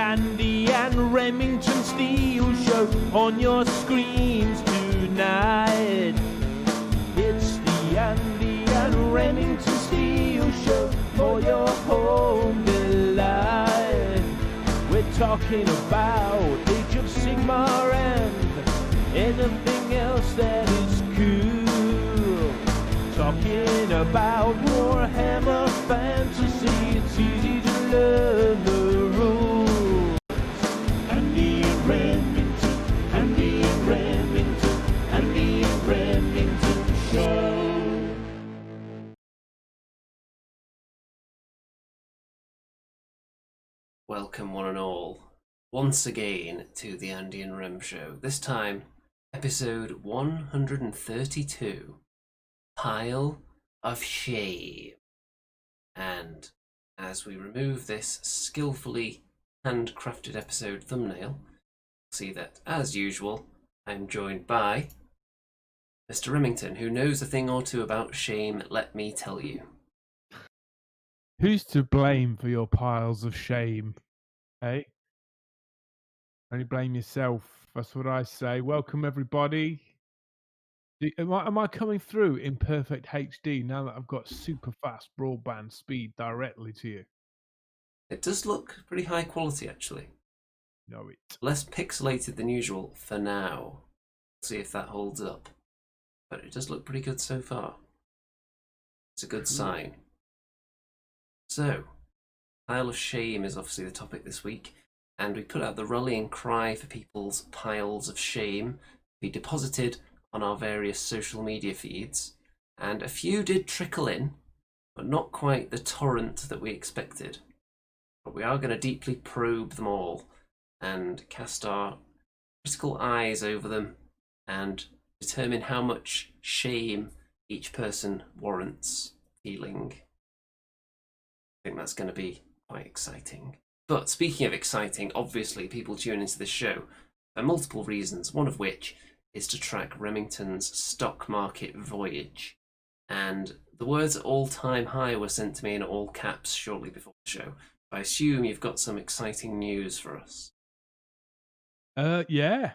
Andy and Remington Steel Show on your screens tonight. It's the Andy and Remington Steel Show for your home delight. We're talking about Age of Sigmar and anything else that is cool. Talking about Warhammer Fantasy, it's easy to learn the rules. Andy and Remington, Andy and Remington, Andy and Remington Show. Welcome one and all, once again to the Andy and Rem Show. This time, episode 132, Pile of Shame. And as we remove this skillfully handcrafted episode thumbnail, see that, as usual, I'm joined by Mr. Remington, who knows a thing or two about shame, let me tell you. Who's to blame for your piles of shame? Hey? Only blame yourself. That's what I say. Welcome, everybody. Am I coming through in perfect HD now that I've got super fast broadband speed directly to you? It does look pretty high quality, actually. No, it. Less pixelated than usual for now. See if that holds up. But it does look pretty good so far. It's a good sign. So, Pile of Shame is obviously the topic this week, and we put out the rallying cry for people's piles of shame to be deposited on our various social media feeds, and a few did trickle in, but not quite the torrent that we expected. But we are going to deeply probe them all and cast our critical eyes over them and determine how much shame each person warrants feeling. I think that's going to be quite exciting. But speaking of exciting, obviously people tune into this show for multiple reasons, one of which is to track Remington's stock market voyage. And the words all-time high were sent to me in all caps shortly before the show. I assume you've got some exciting news for us. Yeah.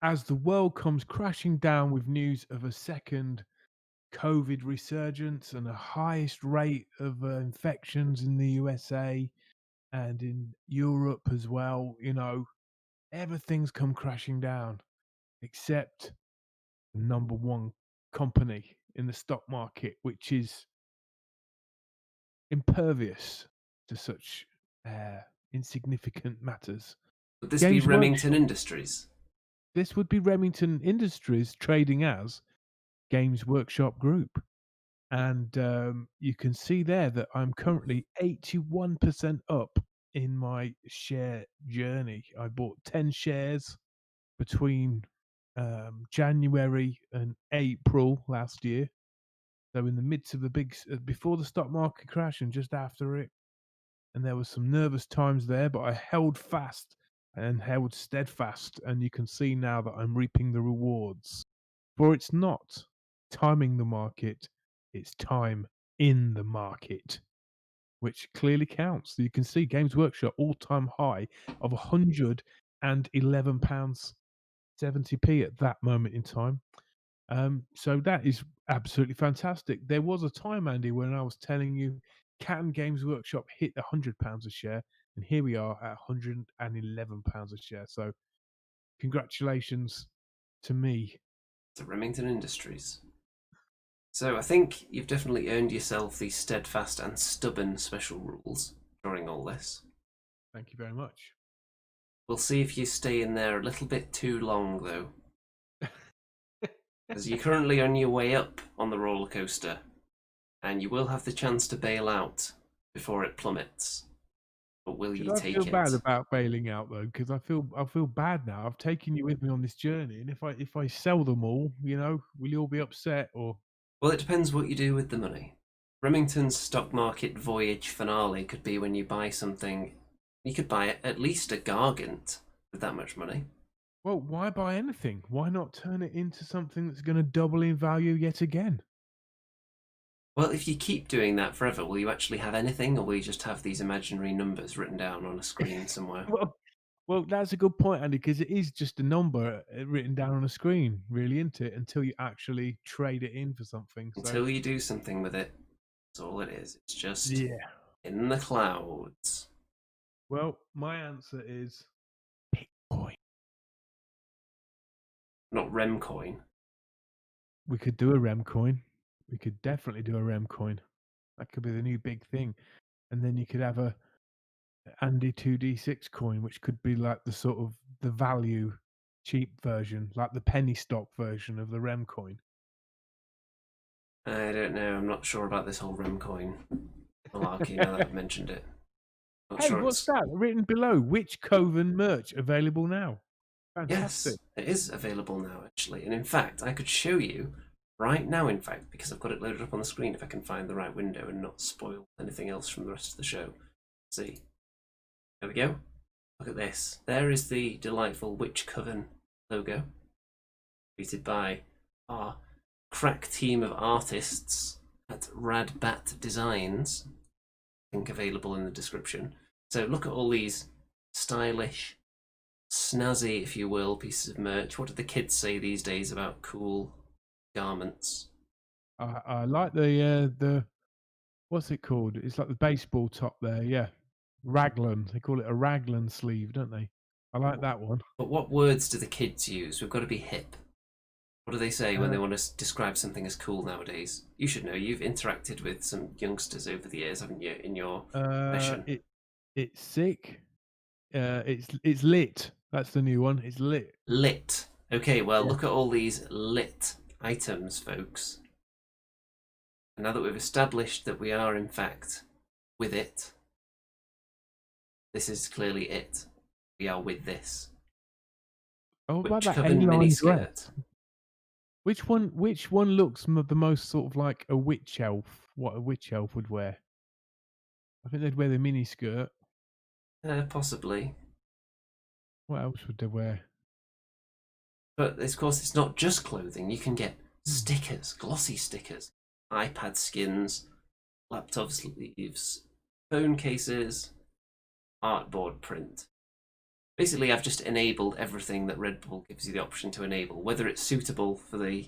As the world comes crashing down with news of a second COVID resurgence and the highest rate of infections in the USA and in Europe as well, everything's come crashing down except the number one company in the stock market, which is impervious to such insignificant matters. Would this be Remington Industries? This would be Remington Industries trading as Games Workshop Group. And you can see there that I'm currently 81% up in my share journey. I bought 10 shares between January and April last year. So in the midst of the before the stock market crash and just after it. And there was some nervous times there, but I held fast and held steadfast. And you can see now that I'm reaping the rewards. For it's not timing the market, it's time in the market, which clearly counts. So you can see Games Workshop all-time high of £111.70p at that moment in time. So that is absolutely fantastic. There was a time, Andy, when I was telling you, can Games Workshop hit £100 a share? And here we are at £111 a share. So congratulations to me. To Remington Industries. So I think you've definitely earned yourself these steadfast and stubborn special rules during all this. Thank you very much. We'll see if you stay in there a little bit too long, though. As you're currently on your way up on the roller coaster, and you will have the chance to bail out before it plummets. But will you take it? I feel bad about bailing out though, because I feel bad now. I've taken you with me on this journey, and if I sell them all, will you all be upset or? Well, it depends what you do with the money. Remington's stock market voyage finale could be when you buy something. You could buy at least a Gargant with that much money. Well, why buy anything? Why not turn it into something that's going to double in value yet again? Well, if you keep doing that forever, will you actually have anything, or will you just have these imaginary numbers written down on a screen somewhere? Well, well, that's a good point, Andy, because it is just a number written down on a screen, really, isn't it? Until you actually trade it in for something. So Until you do something with it, that's all it is. It's just yeah. in the clouds. Well, my answer is Bitcoin. Not REM coin. We could do a REM coin. We could definitely do a REM coin. That could be the new big thing. And then you could have a Andy 2D6 coin, which could be like the sort of the value cheap version, like the penny stock version of the REM coin. I don't know. I'm not sure about this whole REM coin malarkey now that I've mentioned it. Not Hey, sure what's it's. that? Written below, which Coven merch available now? Yes, Fantastic. it is available now, actually. And in fact, I could show you right now, in fact, because I've got it loaded up on the screen if I can find the right window and not spoil anything else from the rest of the show. See. There we go. Look at this. There is the delightful Witch Coven logo, created by our crack team of artists at Radbat Designs. Link available in the description. So look at all these stylish, snazzy, if you will, pieces of merch. What do the kids say these days about cool garments? I like the what's it called? It's like the baseball top there, yeah. Raglan. They call it a raglan sleeve, don't they? I like that one. But what words do the kids use? We've got to be hip. What do they say when Uh, they want to describe something as cool nowadays? You should know. You've interacted with some youngsters over the years, haven't you, in your profession? it it's sick. It's lit. That's the new one. It's lit. Lit. Okay, well, Yeah. look at all these lit items, folks. And now that we've established that we are, in fact, with it, this is clearly it. We are with this. Oh, about Witch that Coven A-line miniskirt. dress. Which one looks the most sort of like a witch elf? What a witch elf would wear? I think they'd wear the mini skirt. Possibly. What else would they wear? But of course, it's not just clothing. You can get Hmm. stickers, glossy stickers, iPad skins, laptop sleeves, phone cases, artboard print. Basically, I've just enabled everything that Red Bull gives you the option to enable, whether it's suitable for the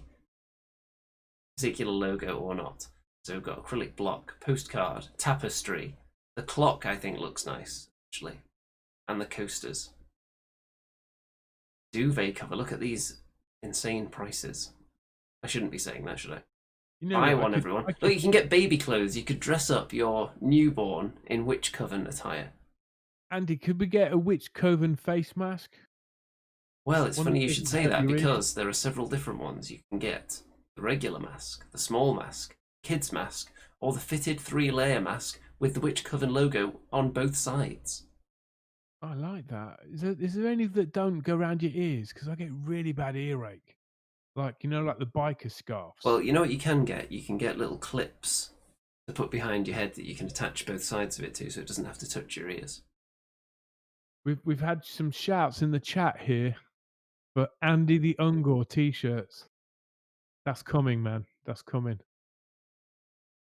particular logo or not. So we've got acrylic block, postcard, tapestry. The clock, I think, looks nice, actually. And the coasters. Duvet cover. Look at these insane prices. I shouldn't be saying that, should I? You know Buy what? one, everyone. I Look, could. you can get baby clothes. You could dress up your newborn in Witch Coven attire. Andy, could we get a witch coven face mask? Well, it's One that funny you should doesn't say hurt that your ears. because there are several different ones you can get. The regular mask, the small mask, kid's mask, or the fitted 3-layer mask with the Witch Coven logo on both sides. I like that. Is there any that don't go around your ears? Because I get really bad earache. Like like the biker scarves. Well, you know what you can get? You can get little clips to put behind your head that you can attach both sides of it to so it doesn't have to touch your ears. We've had some shouts in the chat here for Andy the Ungor t-shirts. That's coming, man. That's coming.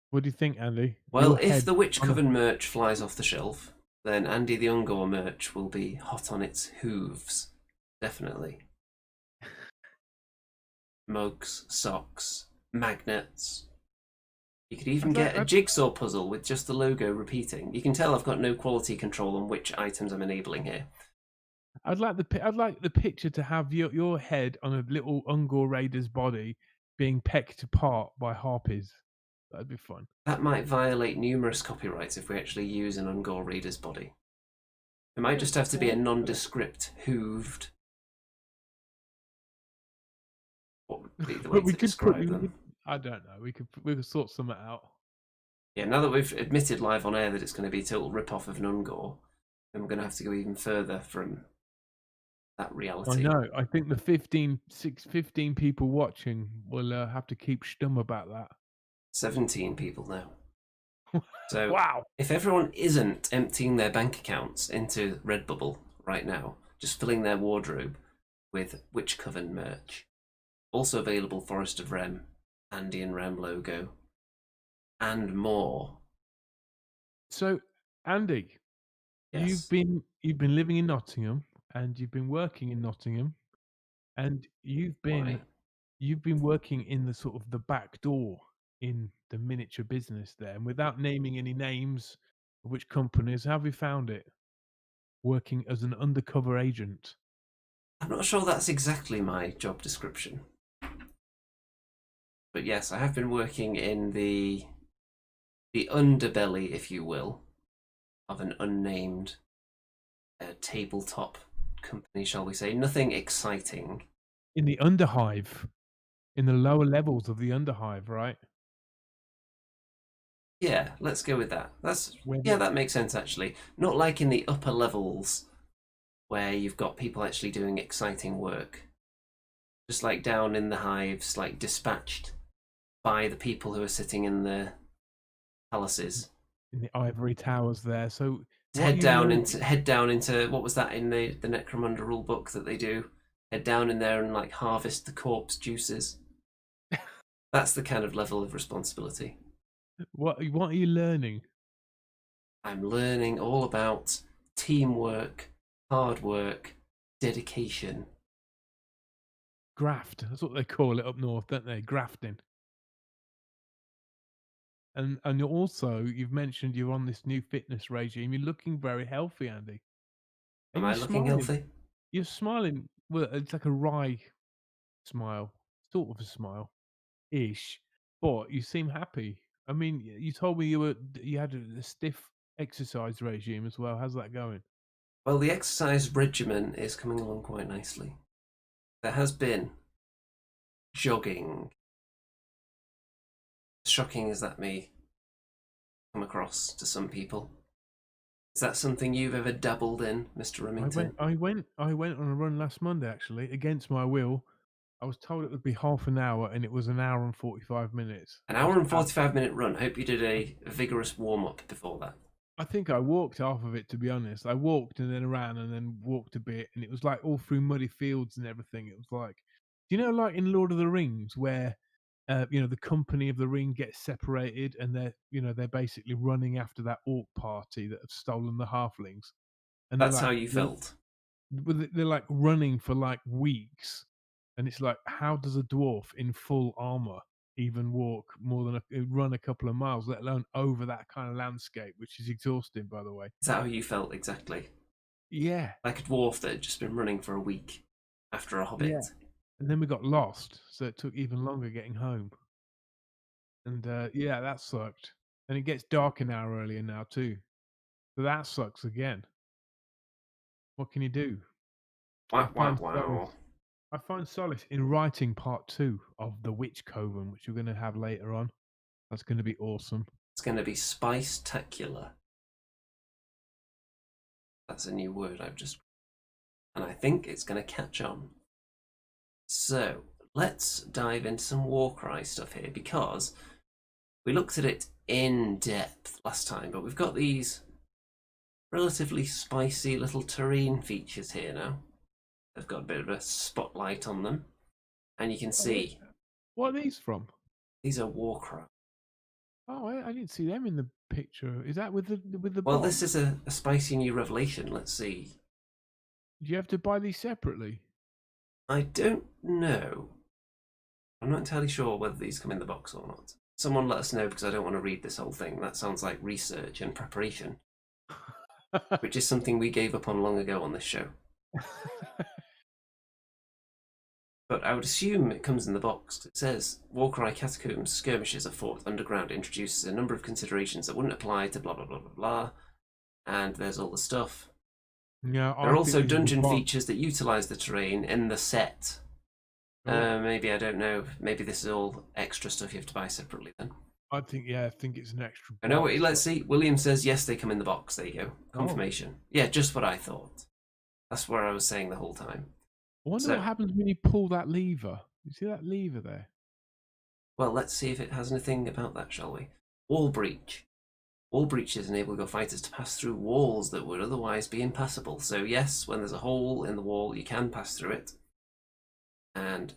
What do you think, Andy? Well, Your if head the Witch on a Coven merch flies off the shelf, then Andy the Ungor merch will be hot on its hooves. Definitely. Mugs, socks, magnets. You could even I'd like, get a I'd, jigsaw puzzle with just the logo repeating. You can tell I've got no quality control on which items I'm enabling here. I'd like the picture to have your head on a little Ungor raider's body being pecked apart by harpies. That'd be fun. That might violate numerous copyrights if we actually use an Ungor reader's body. It might just have to be a nondescript, hooved. What would be the way But we to could put. describe them? I don't know. We could sort something out. Yeah, now that we've admitted live on air that it's going to be a total rip-off of an Ungor, then we're going to have to go even further from that I reality. know. I think the 15 people watching will have to keep stum about that. 17 people now. So Wow. if everyone isn't emptying their bank accounts into Redbubble right now, just filling their wardrobe with Witch Coven merch, also available Forest of Rem, Andy and Rem logo, and more. So, Andy, Yes. you've been living in Nottingham and you've been working in Nottingham and Why? you've been working in the sort of the back door in the miniature business there. And without naming any names of which companies, how have you found it working as an undercover agent? I'm not sure that's exactly my job description. But yes, I have been working in the underbelly, if you will, of an unnamed tabletop company, shall we say. Nothing exciting. In the underhive, in the lower levels of the underhive, right? Yeah, let's go with that. Where Yeah, the that makes sense actually. Not like in the upper levels where you've got people actually doing exciting work. Just like down in the hives, like dispatched by the people who are sitting in the palaces. in the ivory towers there. So what are you learning? Head down into what was that in the Necromunda rule book that they do? Head down in there and like harvest the corpse juices. That's the kind of level of responsibility. What are you learning? I'm learning all about teamwork, hard work, dedication. Graft. That's what they call it up north, don't they? Grafting. And you've mentioned you're on this new fitness regime. You're looking very healthy, Andy. Am And you're I looking smiling. healthy? You're smiling. Well, it's like a wry smile, sort of a smile, ish. But you seem happy. I mean, you told me you had a stiff exercise regime as well. How's that going? Well, the exercise regimen is coming along quite nicely. There has been jogging. Shocking as that may come across to some people. Is that something you've ever dabbled in, Mr. Remington? I went on a run last Monday actually, against my will. I was told it would be half an hour, and it was an hour and 45 minutes. An I was hour and ab 45-minute run. Hope you did a vigorous warm up before that. I think I walked half of it, to be honest. I walked and then ran and then walked a bit, and it was like all through muddy fields and everything. It was like, do you know, like in Lord of the Rings, where the company of the ring gets separated, and they're basically running after that orc party that have stolen the halflings, and That's how you they're felt. they're like running for like weeks, and it's like, how does a dwarf in full armor even walk more than run a couple of miles, let alone over that kind of landscape, which is exhausting, by the way. Is that how you felt exactly? Yeah, Like a dwarf that had just been running for a week after a yeah. hobbit. And then we got lost, so it took even longer getting home. And yeah, that sucked. And it gets dark an hour earlier now too, so that sucks again. What can you do? I Wow, wow, find wow. solace. I find solace in writing part two of the Witch Coven, which we're going to have later on. That's going to be awesome. It's going to be spice-tacular. That's a new word I've just. And I think it's going to catch on. So let's dive into some Warcry stuff here because we looked at it in depth last time, but we've got these relatively spicy little terrain features here now. They've got a bit of a spotlight on them, and you can Oh, yeah. see What are these from? these are Warcry. Oh, I didn't see them in the picture. Is that with the Well, this box? is a spicy new revelation. Let's see. Do you have to buy these separately? I don't know. I'm not entirely sure whether these come in the box or not. Someone let us know because I don't want to read this whole thing. That sounds like research and preparation, which is something we gave up on long ago on this show. But I would assume it comes in the box. It says Warcry Catacombs skirmishes are fought underground. It introduces a number of considerations that wouldn't apply to blah blah blah blah blah. And there's all the stuff. Yeah, There I are think also this is the dungeon box. features that utilize the terrain in the set. Oh, Maybe I don't know. Maybe this is all extra stuff you have to buy separately then. I think it's an extra I know what. box. Let's see. William says yes, they come in the box. There you go. Oh, Confirmation. Yeah, just what I thought. That's what I was saying the whole time. I wonder So, what happens when you pull that lever. You see that lever there? well, let's see if it has anything about that, shall we? Wall breach. Wall breaches enable your fighters to pass through walls that would otherwise be impassable. So yes, when there's a hole in the wall, you can pass through it. And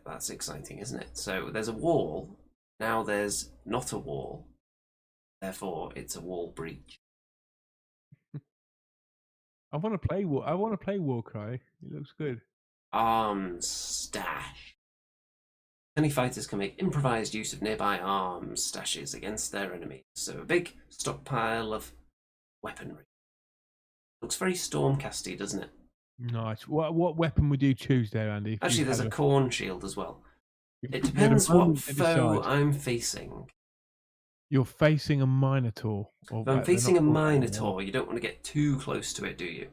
That's exciting, isn't it? So there's a wall. Now there's not a wall. Therefore, it's a wall breach. I wanna play Warcry. It looks good. Arms stash. Any fighters can make improvised use of nearby arms stashes against their enemies. So a big stockpile of weaponry. Looks very Stormcasty, doesn't it? Nice. What weapon would you choose there, Andy, if you Actually, there's had a a corn shield as well. It you had a depends what moment to foe decide? I'm facing. You're facing a Minotaur, If or I'm they're facing not a called that anymore. Minotaur, you don't want to get too close to it, do you?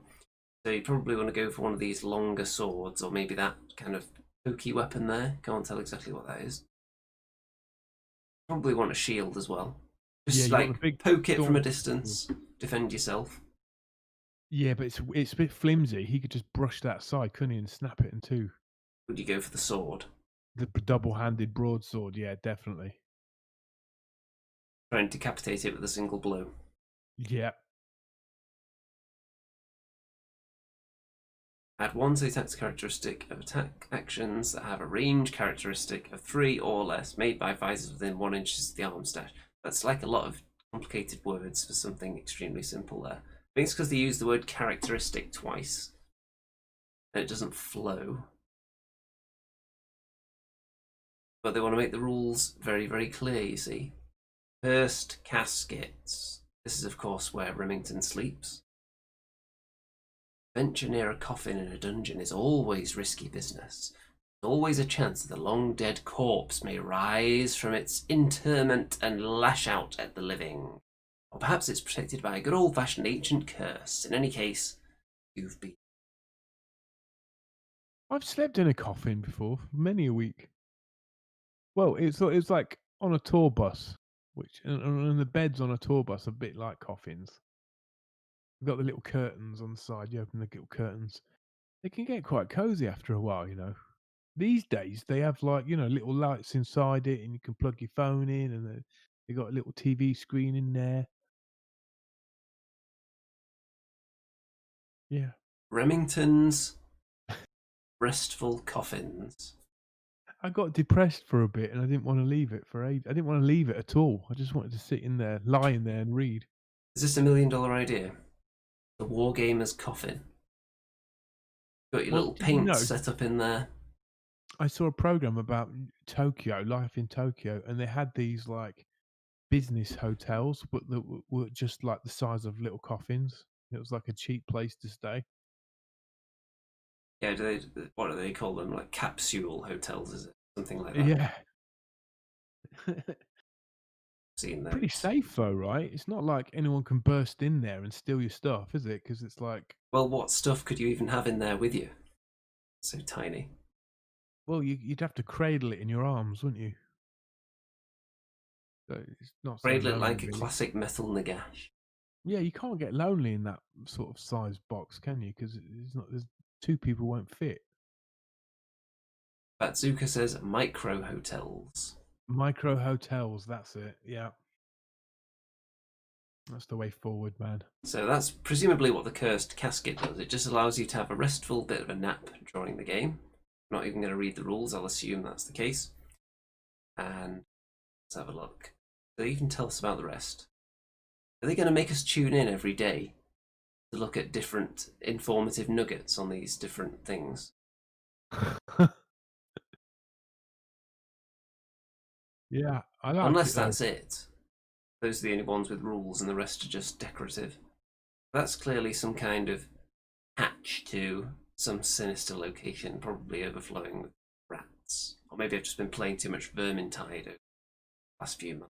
So you probably want to go for one of these longer swords, or maybe that kind of pokey weapon there. Can't tell exactly what that is. Probably want a shield as well. Yeah, Just you got the like big poke it from storm. a distance, defend yourself. Yeah, but it's a bit flimsy. He could just brush that aside, couldn't he, and snap it in two. Would you go for the sword? The double-handed broadsword, yeah, definitely. Try and decapitate it with a single blow. Yeah. Add one to the attack's characteristic of attack actions that have a range characteristic of 3 or less, made by fighters within 1 inch of the arm stash. That's like a lot of complicated words for something extremely simple there. I think it's because they use the word characteristic twice, and it doesn't flow. But they want to make the rules very, very clear, you see. Cursed caskets. This is, of course, where Remington sleeps. Venture near a coffin in a dungeon is always risky business. There's always a chance that the long-dead corpse may rise from its interment and lash out at the living. Or perhaps it's protected by a good old-fashioned ancient curse. In any case, you've been... I've slept in a coffin before, for many a week. Well, it's like on a tour bus, which and the beds on a tour bus are a bit like coffins. You've got the little curtains on the side, you open the little curtains. It can get quite cozy after a while, you know. These days, they have, like, you know, little lights inside it, and you can plug your phone in, and they got a little TV screen in there. Yeah. Remington's restful coffins. I got depressed for a bit, and I didn't wanna leave it for I didn't wanna leave it at all. I just wanted to sit in there, lie in there and read. Is this $1 million idea? The Wargamer's coffin. Got your Well, little did you paint know, set up in there. I saw a program about Tokyo, life in Tokyo, and they had these, like, business hotels, but that were just, like, the size of little coffins. It was like a cheap place to stay. Yeah, what do they call them? Like capsule hotels, is it? Something like that. Yeah. Seen Pretty those. safe though, right? It's not like anyone can burst in there and steal your stuff, is it? Because it's like, Well, what stuff could you even have in there with you? So tiny. well, you'd have to cradle it in your arms, wouldn't you? So it's not so Cradle it lonely, like a really. classic metal nagash. Yeah, you can't get lonely in that sort of size box, can you? Because it's not. There's two people won't fit. Batsuka says micro hotels. Micro hotels, that's it. Yeah, that's the way forward, man. So that's presumably what the cursed casket does. It just allows you to have a restful bit of a nap during the game. I'm not even going to read the rules, I'll assume that's the case. And let's have a look. So you can tell us about the rest. Are they going to make us tune in every day to look at different informative nuggets on these different things? Yeah, I liked Unless it though. that's it. Those are the only ones with rules and the rest are just decorative. That's clearly some kind of hatch to some sinister location, probably overflowing with rats. Or maybe I've just been playing too much Vermintide over the last few months.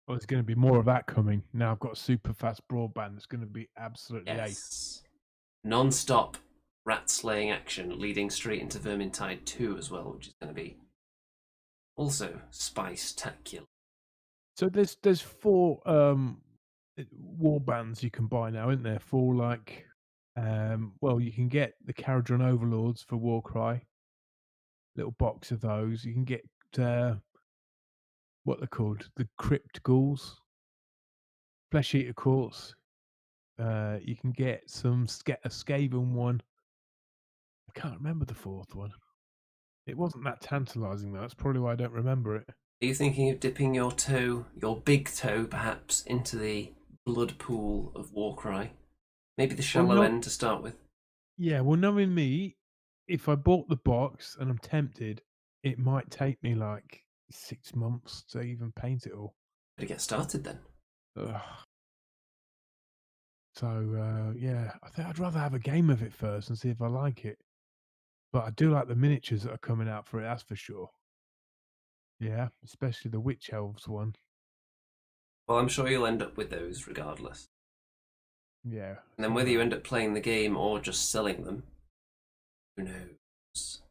Well, there's going to be more of that coming. Now I've got super fast broadband. It's going to be absolutely ace. Yes. Non-stop rat slaying action leading straight into Vermintide 2 as well, which is going to be also spice-tacular. So there's four war bands you can buy now, isn't there? For like, well, you can get the Caradron Overlords for Warcry, little box of those. You can get what they're called, the Crypt Ghouls, Flesh Eater Courts. You can get a Skaven one. I can't remember the fourth one. It wasn't that tantalising though. That's probably why I don't remember it. Are you thinking of dipping your toe, your big toe perhaps, into the blood pool of Warcry? Maybe the Well, shallow not end to start with? yeah. Well, knowing me, if I bought the box and I'm tempted, it might take me like 6 months to even paint it all. Better get started then. Ugh. So yeah, I think I'd rather have a game of it first and see if I like it. But I do like the miniatures that are coming out for it. That's for sure. Yeah, especially the witch elves one. Well, I'm sure you'll end up with those regardless. Yeah, And then so whether you end up playing the game or just selling them, who knows?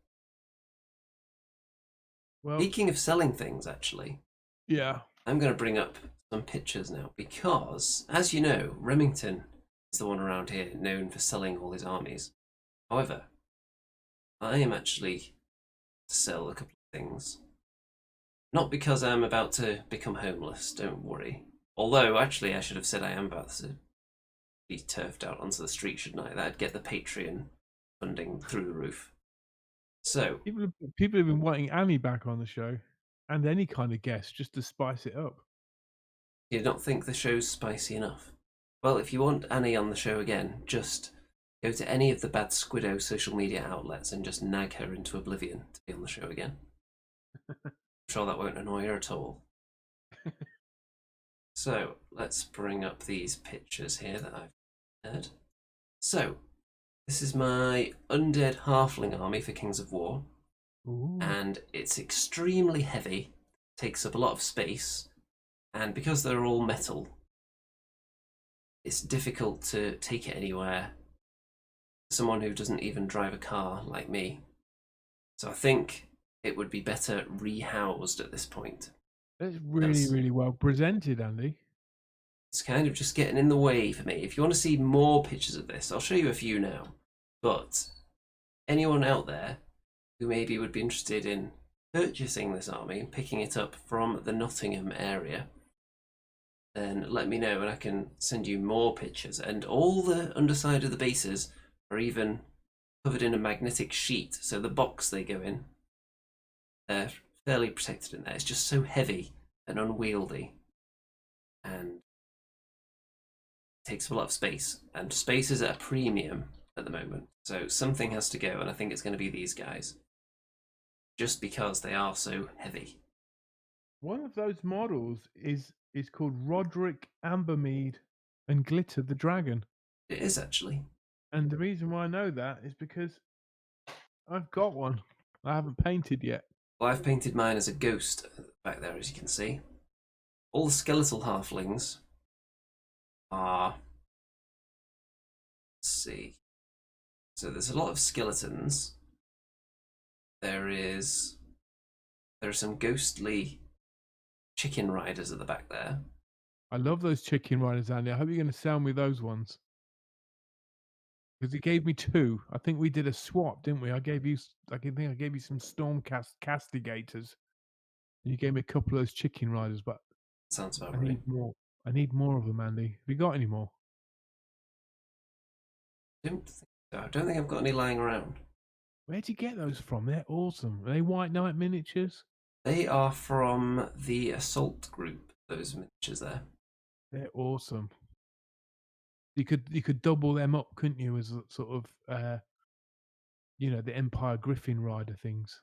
well, Speaking of selling things, actually, yeah. I'm going to bring up some pictures now because, as you know, Remington is the one around here known for selling all his armies. However, I am actually to sell a couple of things. Not because I'm about to become homeless, don't worry. Although, actually, I should have said I am about to be turfed out onto the street, shouldn't I? That'd get the Patreon funding through the roof. So, People have been wanting Annie back on the show, and any kind of guest just to spice it up. do you not think the show's spicy enough? Well, if you want Annie on the show again, just go to any of the Bad Squiddo social media outlets and just nag her into oblivion to be on the show again. I'm sure that won't annoy her at all. So, let's bring up these pictures here that I've prepared. So, this is my undead halfling army for Kings of War, Ooh. and it's extremely heavy, takes up a lot of space, and because they're all metal, it's difficult to take it anywhere. Someone who doesn't even drive a car like me. So I think it would be better rehoused at this point. It's really, Because really well presented, Andy. it's kind of just getting in the way for me. If you want to see more pictures of this, I'll show you a few now. But anyone out there who maybe would be interested in purchasing this army and picking it up from the Nottingham area, then let me know and I can send you more pictures. And all the underside of the bases are even covered in a magnetic sheet, so the box they go in, they're fairly protected in there. It's just so heavy and unwieldy and takes up a lot of space. And space is at a premium at the moment. So something has to go, and I think it's going to be these guys. Just because they are so heavy. One of those models is called Roderick Ambermead and Glitter the Dragon. It is actually. And the reason why I know that is because I've got one. I haven't painted yet. Well, I've painted mine as a ghost back there, as you can see. All the skeletal halflings are. Let's see. So there's a lot of skeletons. There are some ghostly chicken riders at the back there. I love those chicken riders, Andy. I hope you're going to sell me those ones. Because he gave me two. I think we did a swap, didn't we? I think I gave you some castigators. And you gave me a couple of those chicken riders, but Sounds about I right. need more. I need more of them, Andy. Have you got any more? I don't think I've got any lying around. Where'd you get those from? They're awesome. Are they White Knight miniatures? They are from the assault group, those miniatures there. They're awesome. You could double them up, couldn't you, as a sort of the Empire Griffin rider things.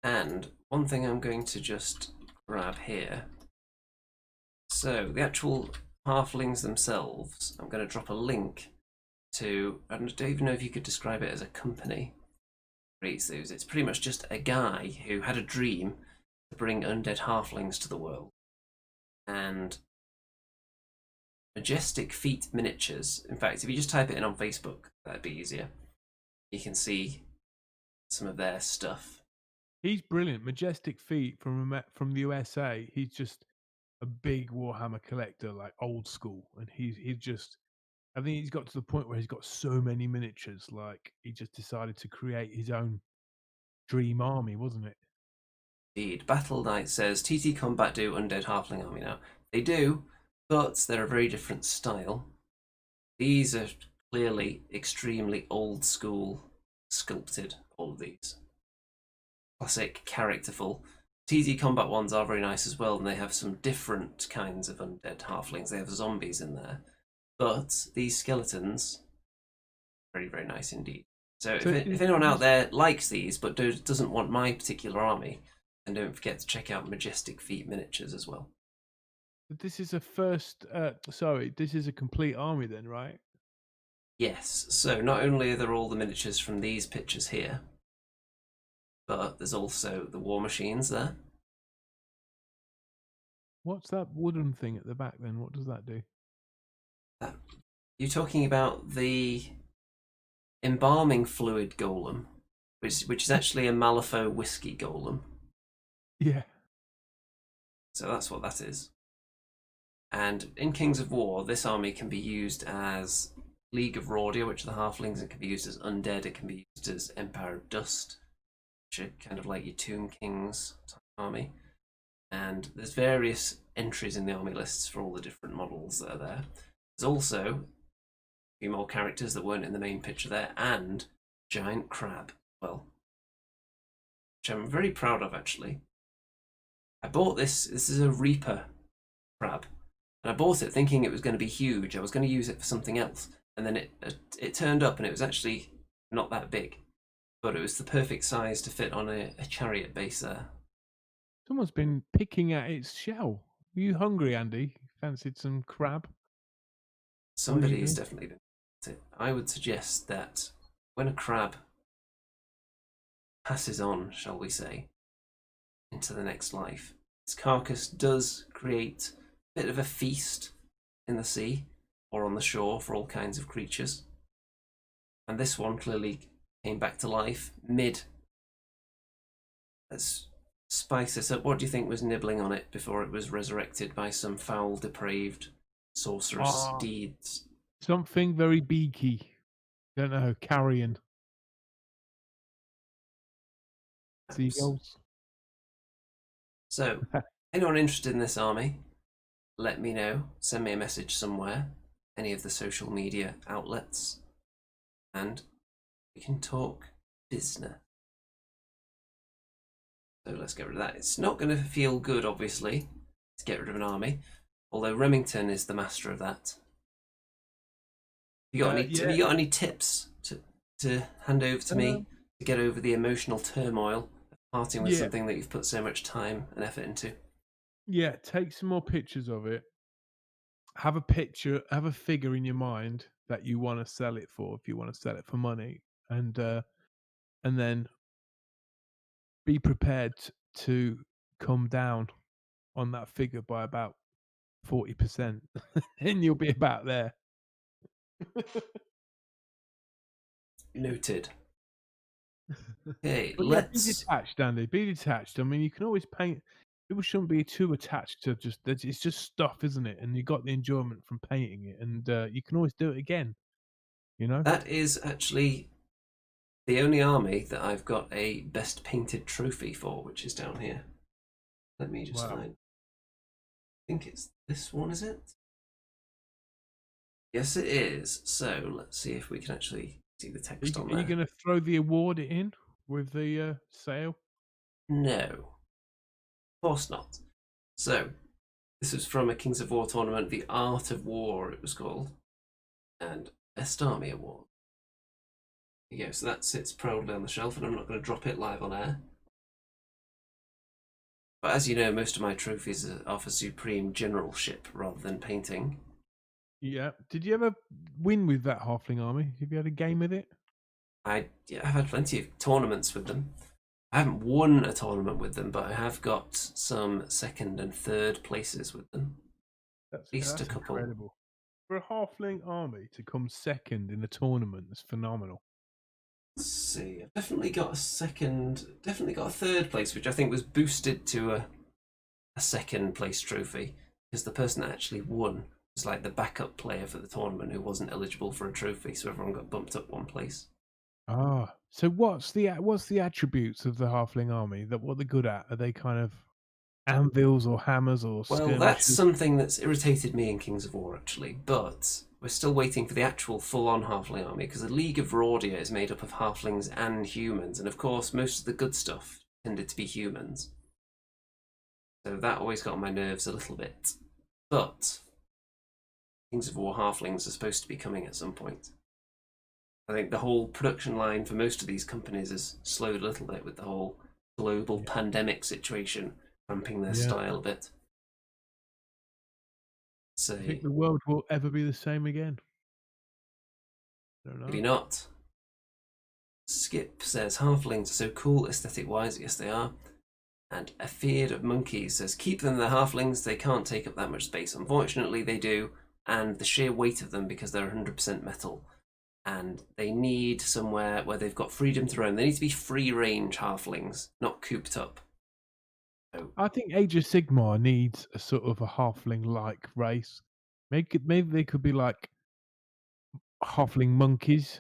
And one thing I'm going to just grab here. So the actual halflings themselves, I'm going to drop a link to, I don't even know if you could describe it as a company. Creates those. It's pretty much just a guy who had a dream to bring undead halflings to the world. And Majestic Feet Miniatures. In fact, if you just type it in on Facebook, that'd be easier. You can see some of their stuff. He's brilliant. Majestic Feet from the USA. He's just a big Warhammer collector, like old school, and he's just. I think he's got to the point where he's got so many miniatures, like he just decided to create his own dream army, wasn't it? Indeed. Battle Knight says TT Combat do undead halfling army now. They do, but they're a very different style. These are clearly extremely old school sculpted, all of these. classic, characterful. TD combat ones are very nice as well, and they have some different kinds of undead halflings. They have zombies in there, but these skeletons, very very nice indeed. So So if anyone out there likes these but doesn't want my particular army, then don't forget to check out Majestic Feet miniatures as well. this is a first. Sorry, this is a complete army then, right? Yes, so not only are there all the miniatures from these pictures here, but there's also the war machines there. What's that wooden thing at the back then? What does that do? You're talking about the embalming fluid golem, which is actually a Malifaux whiskey golem. Yeah. So that's what that is. And in Kings of War, this army can be used as League of Rordia, which are the halflings. It can be used as undead. It can be used as Empire of Dust, which are kind of like your Tomb Kings type army. And there's various entries in the army lists for all the different models that are there. There's also a few more characters that weren't in the main picture there, and giant crab, well, which I'm very proud of actually. I bought this. This is a Reaper crab, and I bought it thinking it was going to be huge. I was going to use it for something else, and then it turned up, and it was actually not that big, but it was the perfect size to fit on a chariot base there. Someone's been picking at its shell. Are you hungry, Andy? Fancied some crab? What have you Somebody's been? definitely been. I would suggest that when a crab passes on, shall we say, into the next life, its carcass does create a bit of a feast in the sea or on the shore for all kinds of creatures. And this one clearly came back to life mid. Let's spice this up. What do you think was nibbling on it before it was resurrected by some foul, depraved sorcerous Ah, deeds? something very beaky. Don't know. Carrion. Seagulls. So, anyone interested in this army, let me know. Send me a message somewhere, any of the social media outlets, and we can talk business. So let's get rid of that. It's not going to feel good, obviously, to get rid of an army, although Remington is the master of that. Have Yeah. you got any tips to hand over to me to get over the emotional turmoil of parting with Yeah. something that you've put so much time and effort into? Yeah. Take some more pictures of it. Have a picture. Have a figure in your mind that you want to sell it for. If you want to sell it for money, and then be prepared to come down on that figure by about 40%, and you'll be about there. Noted. Okay, But yeah, be let's. detached, Andy. Be detached. I mean, you can always paint. People shouldn't be too attached to just that. It's just stuff, isn't it? And you got the enjoyment from painting it, and you can always do it again. You know. That is actually the only army that I've got a best painted trophy for, which is down here. Let me just Wow. find. I think it's this one, is it? Yes, it is. So let's see if we can actually see the text on Are you there. going to throw the award in with the sale? No, of course not. So this was from a Kings of War tournament, the Art of War, it was called, and Best Army Award. There you go. So that sits proudly on the shelf, and I'm not going to drop it live on air. But as you know, most of my trophies are for supreme generalship rather than painting. Yeah. Did you ever win with that halfling army? Have you had a game with it? I've had plenty of tournaments with them. I haven't won a tournament with them, but I have got some second and third places with them. At least a couple. Incredible. For a halfling army to come second in a tournament is phenomenal. Let's see. I've definitely got a third place, which I think was boosted to a second place trophy because the person that actually won was like the backup player for the tournament who wasn't eligible for a trophy, so everyone got bumped up one place. Ah, so what's the attributes of the halfling army? That what they're good at? Are they kind of anvils or hammers or Well, that's skirmishers? something that's irritated me in Kings of War, actually, but we're still waiting for the actual full-on halfling army, because the League of Rordia is made up of halflings and humans, and of course most of the good stuff tended to be humans. So that always got on my nerves a little bit. But Kings of War Halflings are supposed to be coming at some point. I think the whole production line for most of these companies has slowed a little bit with the whole global Yeah. pandemic situation, cramping their Yeah. style a bit. So Do you think the world will ever be the same again? I don't maybe know. not. Skip says halflings are so cool aesthetic wise. Yes, they are. And A Feared of Monkeys says keep them, they're halflings, they can't take up that much space. Unfortunately, they do, and the sheer weight of them because they're 100% metal. And they need somewhere where they've got freedom to roam. They need to be free range halflings, not cooped up. So, I think Age of Sigmar needs a sort of a halfling-like race. Maybe they could be like halfling monkeys.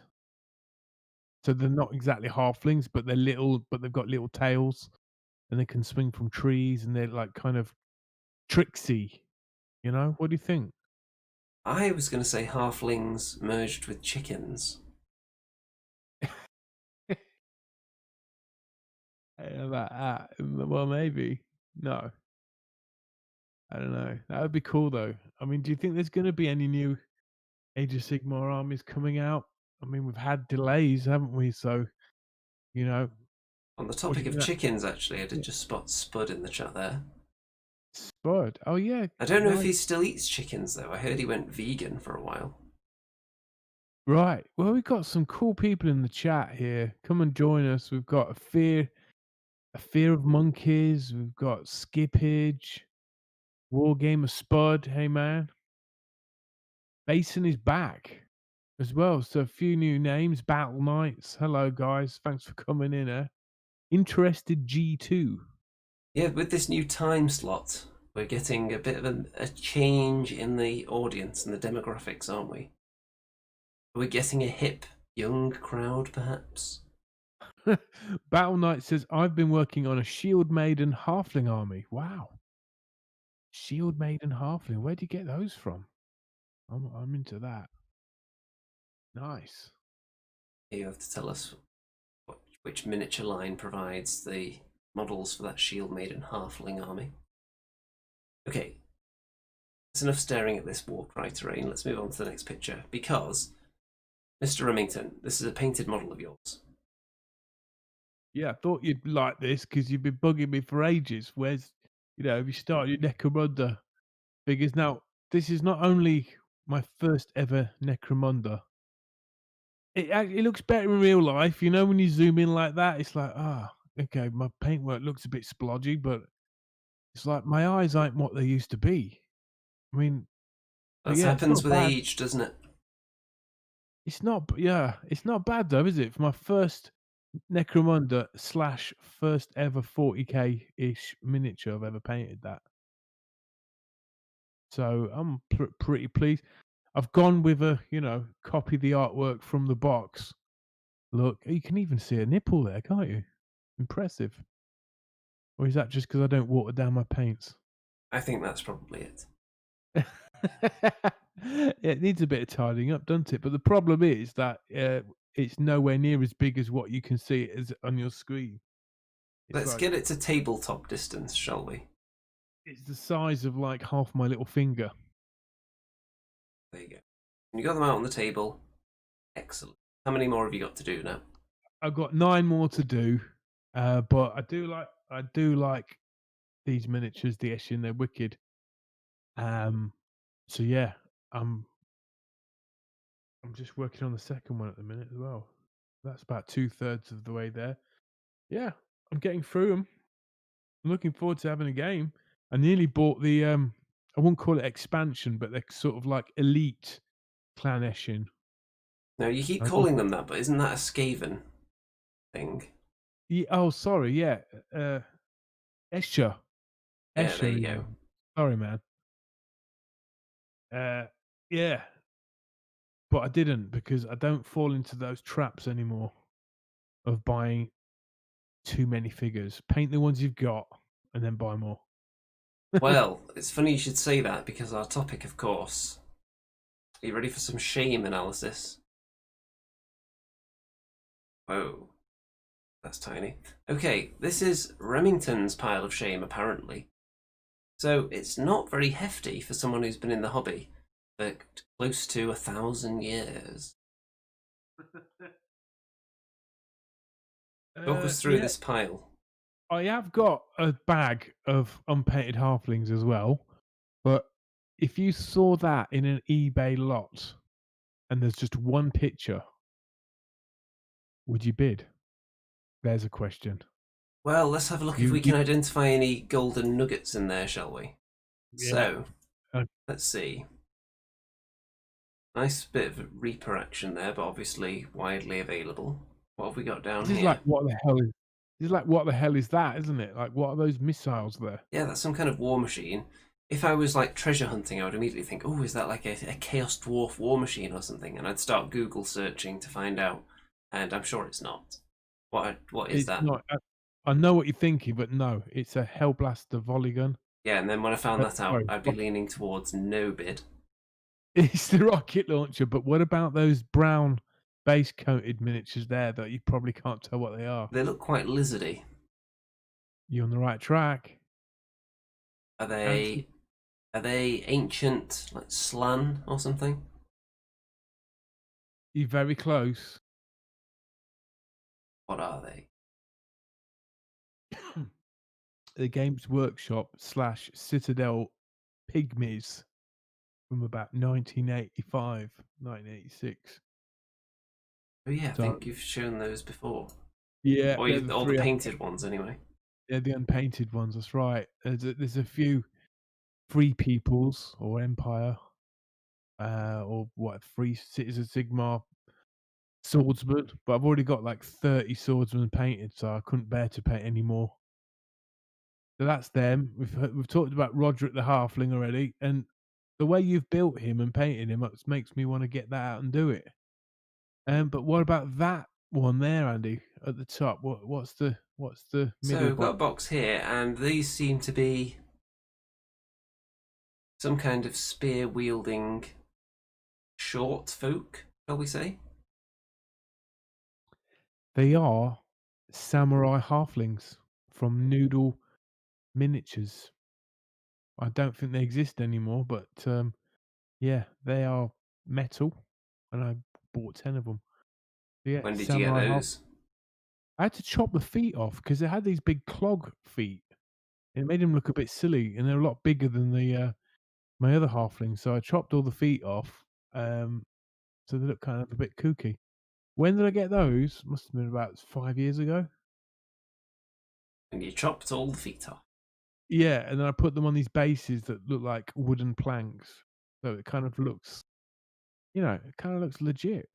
So they're not exactly halflings, but they're little, but they've got little tails, and they can swing from trees, and they're like kind of tricksy. You know, what do you think? I was going to say halflings merged with chickens. About that. Well, maybe. No, I don't know. That would be cool though. I mean, do you think there's going to be any new Age of Sigmar armies coming out? I mean, we've had delays, haven't we? So, you know, On the what do topic you of think? chickens, actually, I did Yeah. just spot Spud in the chat there. Spud. Oh yeah, I don't know if nice. he still eats chickens, though. I heard he went vegan for a while. Right. Well, we've got some cool people in the chat here. Come and join us. We've got a fear of monkeys. We've got Skippage, Wargamer Spud. Hey man, Basin is back as well. So a few new names. Battle Knights. Hello guys. Thanks for coming in. Interested G2. Yeah, with this new time slot, we're getting a bit of a change in the audience and the demographics, aren't we? Are we getting a hip, young crowd, perhaps? Battle Knight says I've been working on a Shield Maiden Halfling army. Wow. Shield Maiden Halfling. Where'd you get those from? I'm into that. Nice. You have to tell us which miniature line provides the models for that Shield Maiden Halfling army. Okay, it's enough staring at this Warcry terrain. Let's move on to the next picture, because, Mr. Remington, this is a painted model of yours. Yeah, I thought you'd like this because you've been bugging me for ages. Have you started your Necromunda figures? Now, this is not only my first ever Necromunda. It looks better in real life. You know, when you zoom in like that, it's like, okay, my paintwork looks a bit splodgy, but it's like my eyes aren't what they used to be. I mean, but That yeah, it's happens not with bad. age, doesn't it? It's not bad though, is it? For my first Necromunda slash first ever 40k ish miniature I've ever painted that. So I'm pretty pleased. I've gone with copy the artwork from the box. Look, you can even see a nipple there, can't you? Impressive. Or is that just because I don't water down my paints? I think that's probably it. It needs a bit of tidying up, doesn't it? But the problem is that it's nowhere near as big as what you can see as on your screen. It's Let's like get it to tabletop distance, shall we? it's the size of like half my little finger. There you go. You got them out on the table. Excellent. How many more have you got to do now? I've got 9 more to do, but I do like these miniatures, the Eshin, they're wicked. So yeah, I'm I'm just working on the second one at the minute as well. That's about 2/3 of the way there. Yeah, I'm getting through them. I'm looking forward to having a game. I nearly bought the I wouldn't call it expansion, but they're sort of like elite clan Eshin. Now, you keep I need calling them that, but isn't that a Skaven thing? oh, sorry, yeah, Escher. Yeah, there Escher you go. even. Sorry, man. Uh, yeah, but I didn't because I don't fall into those traps anymore of buying too many figures. Paint the ones you've got and then buy more. Well, it's funny you should say that because our topic, of course. Are you ready for some shame analysis? Whoa. That's tiny. Okay, this is Remington's pile of shame, apparently. So it's not very hefty for someone who's been in the hobby for close to 1,000 years. Talk us through Yeah, this pile. I have got a bag of unpainted halflings as well, but if you saw that in an eBay lot and there's just one picture, would you bid? There's a question. Well, let's have a look if we You can identify any golden nuggets in there, shall we? yeah. So, Uh, let's see. Nice bit of Reaper action there, but obviously widely available. What have we got down this is like here? what the hell is that, isn't it? Like, what are those missiles there? Yeah, that's some kind of war machine. If I was like treasure hunting, I would immediately think, oh, is that like a Chaos Dwarf war machine or something? And I'd start Google searching to find out, and I'm sure it's not. What is It's that? not. I know what you're thinking, but no, it's a Hellblaster volley gun. Yeah, and then when I found that out, Sorry, I'd be leaning towards no bid. it's the rocket launcher. But what about those brown base coated miniatures there that you probably can't tell what they are? They look quite lizardy. You're on the right track. Are Anti, they are they ancient like slan or something? you're very close. What are they? The Games Workshop slash Citadel Pygmies from about 1985, 1986. Oh yeah, I So think you've shown those before. yeah, Or they're the all the three. painted ones anyway. They're the unpainted ones. That's right. There's a few Free Peoples or Empire, or what Free Cities of Sigmar swordsman, but I've already got like 30 swordsmen painted, so I couldn't bear to paint any more. So that's them. We've talked about Roderick the Halfling already, and the way you've built him and painted him makes me want to get that out and do it. But what about that one there, Andy, at the top? What's the So middle we've got a box? box here, and these seem to be some kind of spear wielding short folk, shall we say? They are samurai halflings from Noodle Miniatures. I don't think they exist anymore, but yeah, they are metal, and I bought 10 of them. Yeah, When did you get samurai half. those? I had to chop the feet off because they had these big clog feet. It made them look a bit silly, and they're a lot bigger than the my other halflings. So I chopped all the feet off, so they look kind of a bit kooky. When did I get those? Must have been about 5 years ago. And you chopped all the feet off. Yeah, and then I put them on these bases that look like wooden planks, so it kind of looks, it kind of looks legit.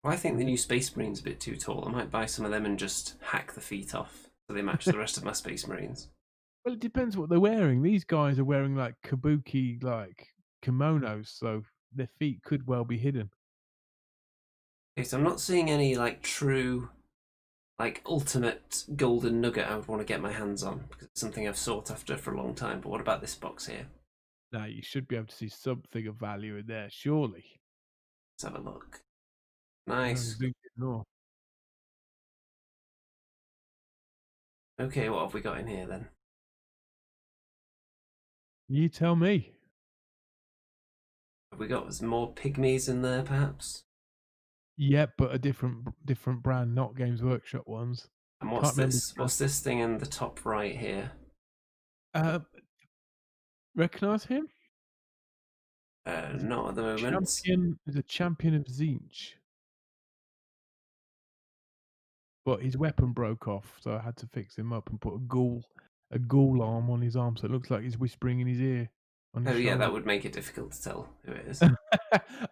Well, I think the new Space Marine's a bit too tall. I might buy some of them and just hack the feet off so they match the rest of my Space Marines. Well, it depends what they're wearing. These guys are wearing like kabuki like kimonos, so their feet could well be hidden. Okay, so I'm not seeing any like true, like ultimate golden nugget I would want to get my hands on because it's something I've sought after for a long time. But what about this box here? Now you should be able to see something of value in there, surely. Let's have a look. I haven't Nice. zoomed in more. Okay, what have we got in here then? You tell me. Have we got some more pygmies in there, perhaps? Yep, but a different brand, not Games Workshop ones. And what's Can't remember. this? What's this thing in the top right here? Uh, recognize him? He's a Not at the moment. champion. He's a champion of Zinch, but his weapon broke off, so I had to fix him up and put a ghoul arm on his arm, so it looks like he's whispering in his ear on his Oh yeah, shoulder. that would make it difficult to tell who it is.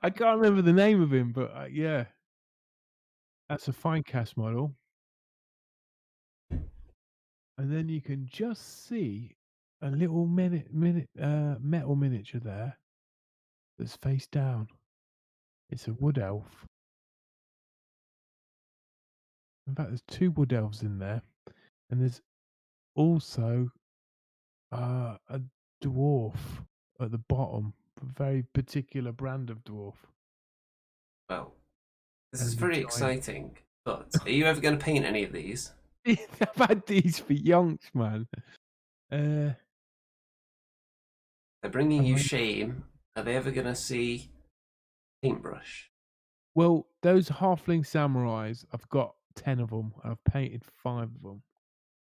I can't remember the name of him, but yeah, that's a fine cast model. And then you can just see a little metal miniature there that's face down. It's a wood elf. In fact, there's two wood elves in there, and there's also a dwarf at the bottom, a very particular brand of dwarf, Well, this is and a very giant. exciting. But are you ever going to paint any of these? I've had these for yonks, man. Uh, They're bringing you I shame. Are they ever going to see paintbrush? well, those halfling samurais, I've got 10 of them. I've painted 5 of them.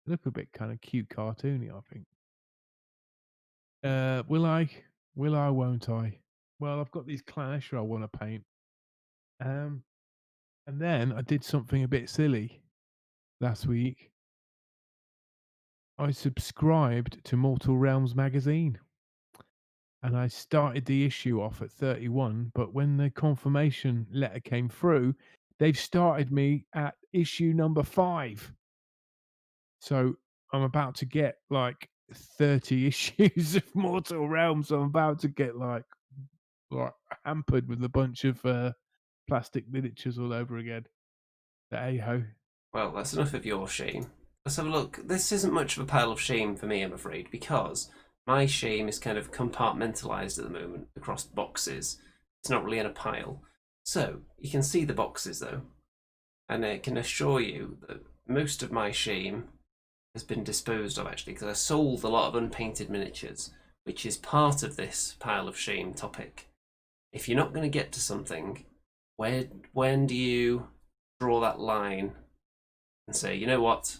They look a bit kinda cute cartoony, I think. Will I? Will I, won't I? Well, I've got these Clanisher I wanna paint. Um, and then I did something a bit silly last week. I subscribed to Mortal Realms magazine, and I started the issue off at 31, but when the confirmation letter came through, they've started me at issue number 5. So I'm about to get like 30 issues of Mortal Realms. I'm about to get like hampered with a bunch of plastic miniatures all over again. But hey ho. Well, that's enough of your shame. Let's have a look. This isn't much of a pile of shame for me, I'm afraid, because my shame is kind of compartmentalized at the moment across boxes. It's not really in a pile. So, you can see the boxes though, and I can assure you that most of my shame has been disposed of actually, because I sold a lot of unpainted miniatures, which is part of this pile of shame topic. If you're not going to get to something, when do you draw that line and say, you know what,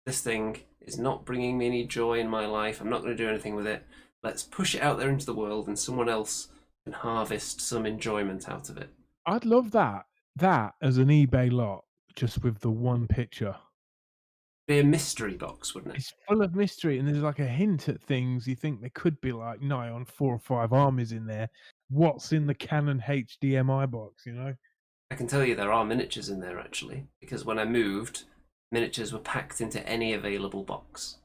this thing is not bringing me any joy in my life, I'm not going to do anything with it, let's push it out there into the world and someone else can harvest some enjoyment out of it. I'd love that. That as an eBay lot, just with the one picture. Be a mystery box, wouldn't it? It's full of mystery and there's like a hint at things you think there could be like nigh on 4 or 5 armies in there. What's in the Canon HDMI box, you know? I can tell you there are miniatures in there actually, because when I moved, miniatures were packed into any available box.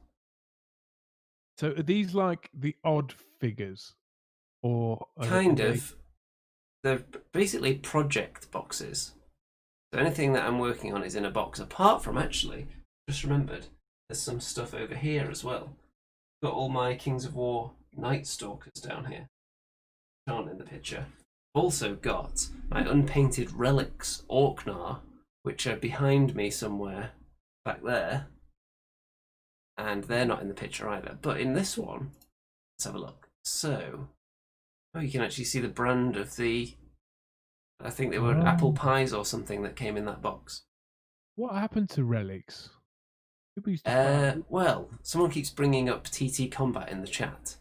So are these like the odd figures or are Kind they of. They're basically project boxes. So anything that I'm working on is in a box, apart from actually, just remembered, there's some stuff over here as well. Got all my Kings of War Night Stalkers down here, aren't in the picture. Also got my unpainted relics Orknar, which are behind me somewhere back there, and they're not in the picture either. But in this one, let's have a look. So, oh, you can actually see the brand of the. I think they were apple Oh, pies or something that came in that box. what happened to relics? People used to put out Well, someone keeps bringing up TT Combat in the chat.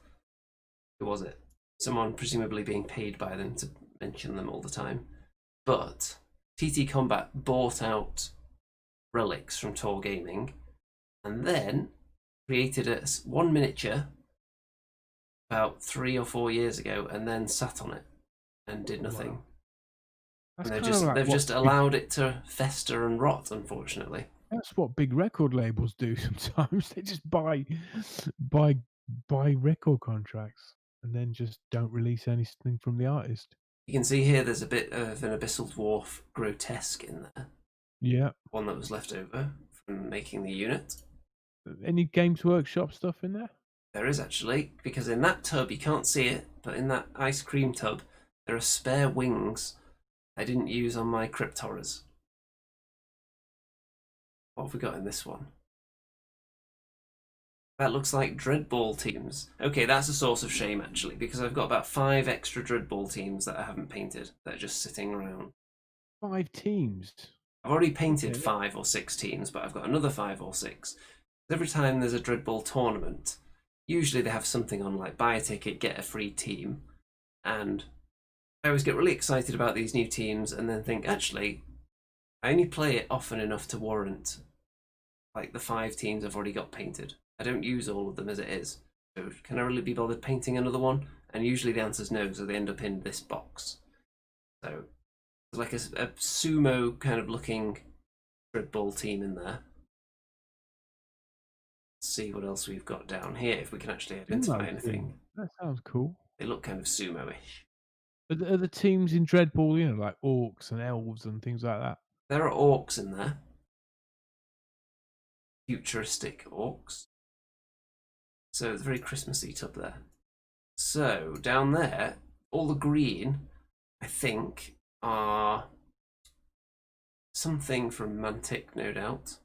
Who was it? Someone presumably being paid by them to mention them all the time. But TT Combat bought out relics from Tor Gaming and then created one miniature about 3 or 4 years ago and then sat on it and did wow. nothing. That's And kind of like they've what just big allowed it to fester and rot, unfortunately. that's what big record labels do sometimes. They just buy buy record contracts and then just don't release anything from the artist. You can see here there's a bit of an Abyssal Dwarf grotesque in there. Yeah. One that was left over from making the unit. Any Games Workshop stuff in there? There is actually, because in that tub, you can't see it, but in that ice cream tub, there are spare wings I didn't use on my crypt horrors. What have we got in this one? That looks like Dreadball teams. Okay, that's a source of shame actually, because I've got about 5 extra Dreadball teams that I haven't painted that are just sitting around. 5 teams. I've already painted Okay. 5 or 6 teams, but I've got another 5 or 6. Every time there's a Dreadball tournament, usually they have something on like buy a ticket, get a free team, and I always get really excited about these new teams and then think, actually, I only play it often enough to warrant like the 5 teams I've already got painted. I don't use all of them as it is. So can I really be bothered painting another one? And usually the answer is no, so they end up in this box. So there's like a sumo kind of looking Dreadball team in there. Let's see what else we've got down here, if we can actually identify Sumo team. anything. That sounds cool. They look kind of sumo-ish. Are the teams in Dreadball, you know, like orcs and elves and things like that? There are orcs in there. Futuristic orcs. So it's very Christmassy up there. So down there, all the green, I think, are something from Mantic, no doubt.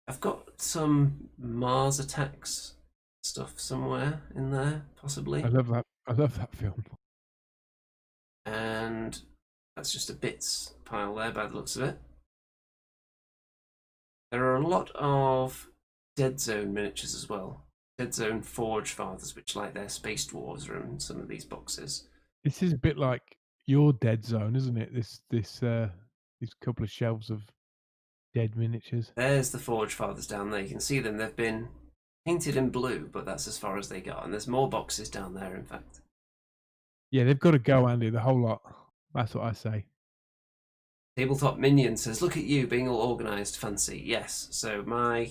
I've got some Mars Attacks stuff somewhere in there, I possibly. love that. I love that film. And that's just a bits pile there by the looks of it. There are a lot of Dead Zone miniatures as well. Dead Zone Forge Fathers, which like their Space Dwarves are in some of these boxes. This is a bit like your Dead Zone, isn't it? These couple of shelves of dead miniatures. There's the Forge Fathers down there. You can see them. They've been painted in blue, but that's as far as they got. And there's more boxes down there, in fact. Yeah, they've got to go, Andy. The whole lot. That's what I say. Tabletop Minion says, "Look at you being all organised, fancy." Yes, so my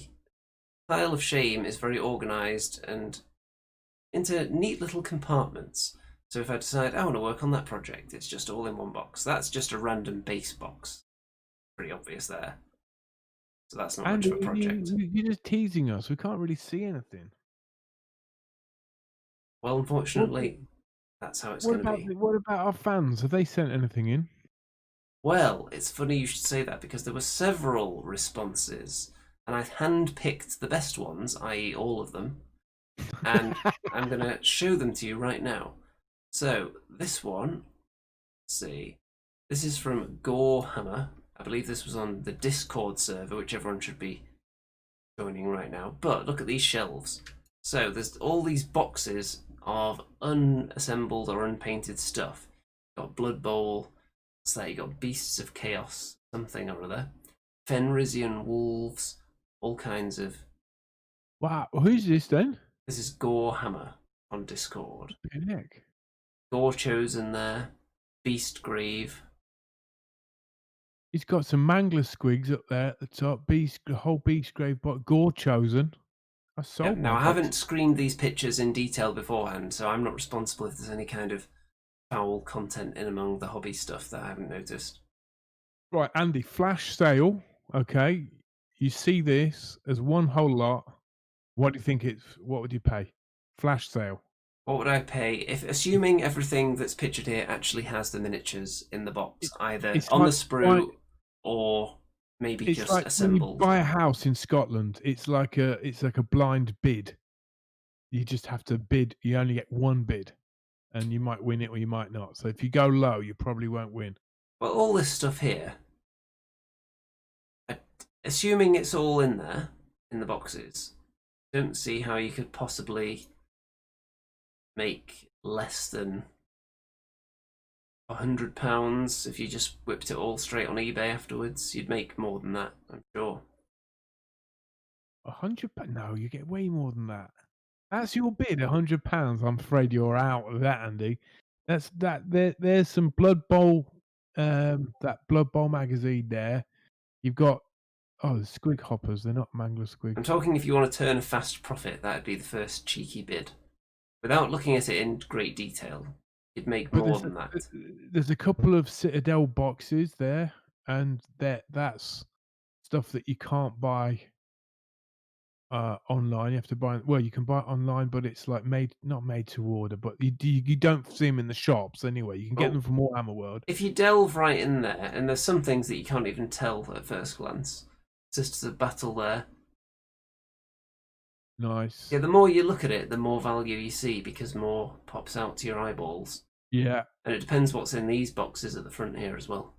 pile of shame is very organised and into neat little compartments. So if I decide I want to work on that project, it's just all in one box. That's just a random base box. Pretty obvious there. So that's not much Andy, of a project. you're just teasing us. We can't really see anything. Well, What, unfortunately, that's how it's what going to about be. what about our fans? Have they sent anything in? Well, it's funny you should say that because there were several responses, and I've handpicked the best ones, i.e., all of them, and I'm going to show them to you right now. So, this one, let's see, this is from Gorehammer. I believe this was on the Discord server, which everyone should be joining right now. But look at these shelves. So, there's all these boxes of unassembled or unpainted stuff. You've got Blood Bowl, so you got Beasts of Chaos, something or other, Fenrisian Wolves, all kinds of. Wow, who's this then? This is Gorehammer on Discord. Nick. Gore Chosen there, Beast Grave. He's got some mangler squigs up there at the top. The whole beast grave, but gore chosen. I Yeah, sold now my I box. haven't screened these pictures in detail beforehand, so I'm not responsible if there's any kind of foul content in among the hobby stuff that I haven't noticed. Right, Andy, flash sale. Okay, you see this as one whole lot. What do you think it's? What would you pay? Flash sale. What would I pay if, assuming everything that's pictured here actually has the miniatures in the box, It, either it's on the like sprue or maybe it's just like when you assembled? buy a house in Scotland. It's like a blind bid. You just have to bid. You only get one bid, and you might win it or you might not. So if you go low, you probably won't win. Well, all this stuff here, assuming it's all in there in the boxes, don't see how you could possibly make less than £100 if you just whipped it all straight on eBay afterwards. You'd make more than that, I'm sure. 100? No, you get way more than that. That's your bid, £100. I'm afraid you're out of that, Andy. That's that. There's some Blood Bowl, that Blood Bowl magazine there. You've got the squig hoppers. They're not mangler I'm squigs, talking if you want to turn a fast profit, that'd be the first cheeky bid. Without looking at it in great detail, you'd make but more than that. there's a couple of Citadel boxes there, and that's stuff that you can't buy online. You have to buy. Well, you can buy it online, but it's like not made to order. But you don't see them in the shops anyway. You can get Well, them from Warhammer World. if you delve right in there, and there's some things that you can't even tell at first glance, Sisters of Battle there. Nice. Yeah, the more you look at it, the more value you see because more pops out to your eyeballs. Yeah. And it depends what's in these boxes at the front here as well.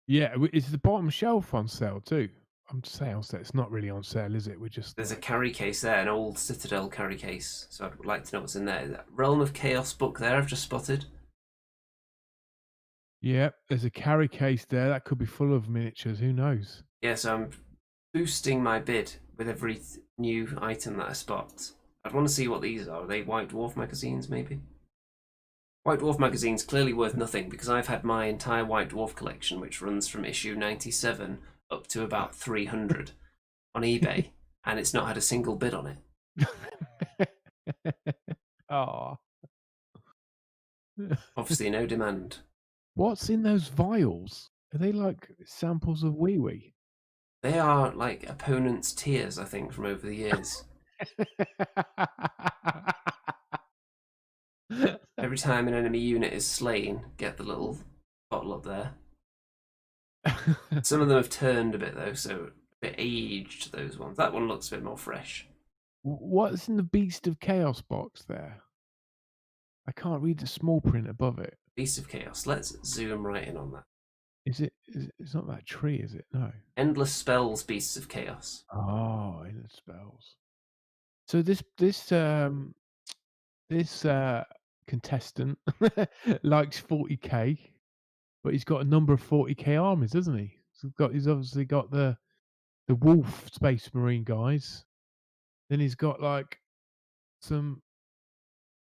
Yeah, it's the bottom shelf on sale too. I'm saying on sale. It's not really on sale, is it? We're just There's a like, carry case there, an old Citadel carry case. So I'd like to know what's in there. That Realm of Chaos book there I've just spotted. yeah. There's a carry case there that could be full of miniatures. Who knows? Yeah, so I'm boosting my bid with every new item that I spot. I'd want to see what these are. Are they White Dwarf magazines, maybe? White Dwarf magazine's clearly worth nothing because I've had my entire White Dwarf collection, which runs from issue 97 up to about 300 on eBay, and it's not had a single bid on it. Oh. Obviously, no demand. What's in those vials? Are they like samples of wee wee? They are like opponents' tears, I think, from over the years. Every time an enemy unit is slain, get the little bottle up there. Some of them have turned a bit though, so a bit aged. Those ones. That one looks a bit more fresh. What's in the Beast of Chaos box there? I can't read the small print above it. Beast of Chaos. Let's zoom right in on that. It's not that tree, is it? No. Endless Spells, Beasts of Chaos. Oh, in the spells. So this contestant likes 40k, but he's got a number of 40k armies, doesn't he? He's obviously got the wolf space marine guys. Then he's got like some,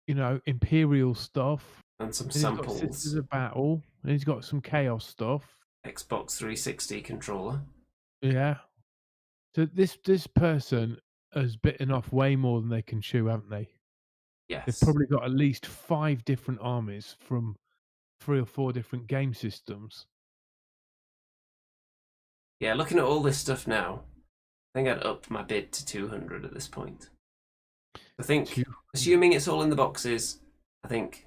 imperial stuff. And some Then he's got Sisters samples. of Battle. And he's got some chaos stuff. Xbox 360 controller. Yeah. So this person has bitten off way more than they can chew, haven't they? They've Yes. probably got at least 5 different armies from 3 or 4 different game systems. Yeah, looking at all this stuff now, I think I'd up my bid to 200 at this point. I think, 200. assuming it's all in the boxes, I think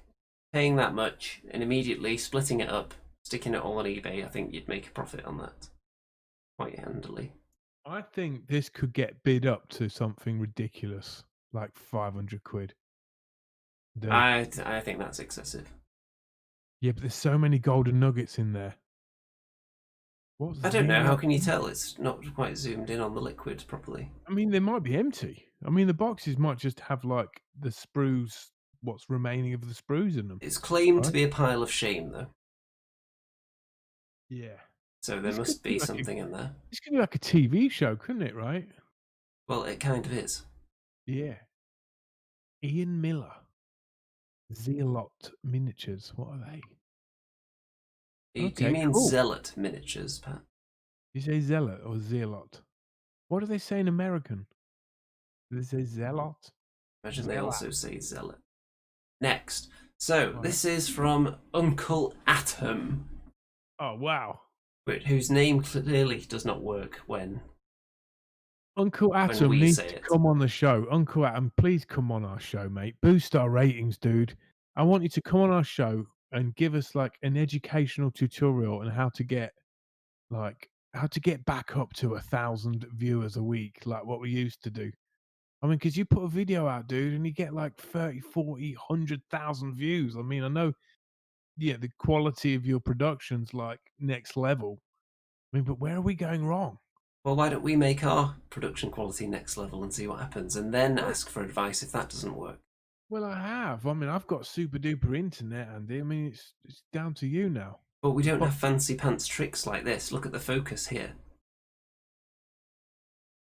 paying that much and immediately splitting it up, sticking it all on eBay, I think you'd make a profit on that quite handily. I think this could get bid up to something ridiculous, like 500 quid. Do. I think that's excessive. Yeah, but there's so many golden nuggets in there. What's I don't know, how zero? can you tell? It's not quite zoomed in on the liquid properly. I mean, they might be empty. I mean, the boxes might just have like the sprues, what's remaining of the sprues in them, It's claimed to right? be a pile of shame, though, Yeah. so there This could must be be like a something in there. this could be like a TV show, couldn't it, right? Well, it kind of is. Yeah. Ian Miller. Zealot Miniatures. What are they? Do you Okay, mean cool. Zealot miniatures, Pat? You say zealot or zealot? What do they say in American? Do they say zealot? Imagine they Zealot. also say Zealot. Next. So, Right. this is from Uncle Atom, Oh, wow. whose name clearly does not work when Uncle when Atom we needs say to it. come on the show. Uncle Atom, please come on our show, mate. Boost our ratings, dude. I want you to come on our show and give us like an educational tutorial on how to get back up to 1,000 viewers a week, like what we used to do. I mean, because you put a video out, dude, and you get like 30, 40, 100,000 views. I mean, I know, yeah, the quality of your production's like next level. I mean, but where are we going wrong? Well, why don't we make our production quality next level and see what happens, and then Well, ask for advice if that doesn't work? well, I have. I mean, I've got super duper internet, Andy. I mean, it's down to you now. But we don't Well, have fancy pants tricks like this. Look at the focus here.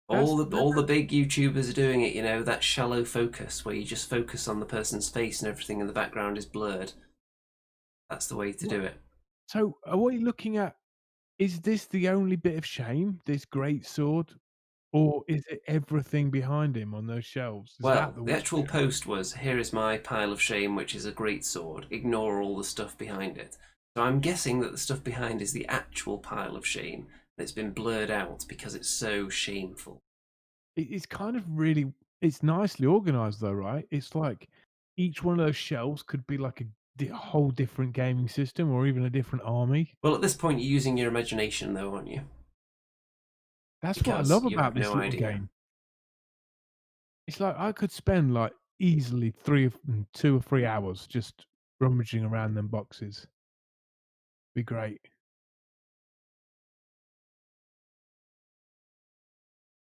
that's All the big YouTubers are doing it, you know, that shallow focus where you just focus on the person's face and everything in the background is blurred. That's the way to do it. so. Are we looking at? Is this the only bit of shame? This great sword, or is it everything behind him on those shelves? Is that Well, the the worst actual shame? post was, here is my pile of shame, which is a great sword. Ignore all the stuff behind it. So I'm guessing that the stuff behind is the actual pile of shame, and it's been blurred out because it's so shameful. It's kind of really. It's nicely organized though, right? It's like each one of those shelves could be like a whole different gaming system, or even a different army. Well, at this point, you're using your imagination, though, aren't you? That's what I Because love you about have this no little idea. game. It's like I could spend like easily 2 or 3 hours just rummaging around them boxes. Be great.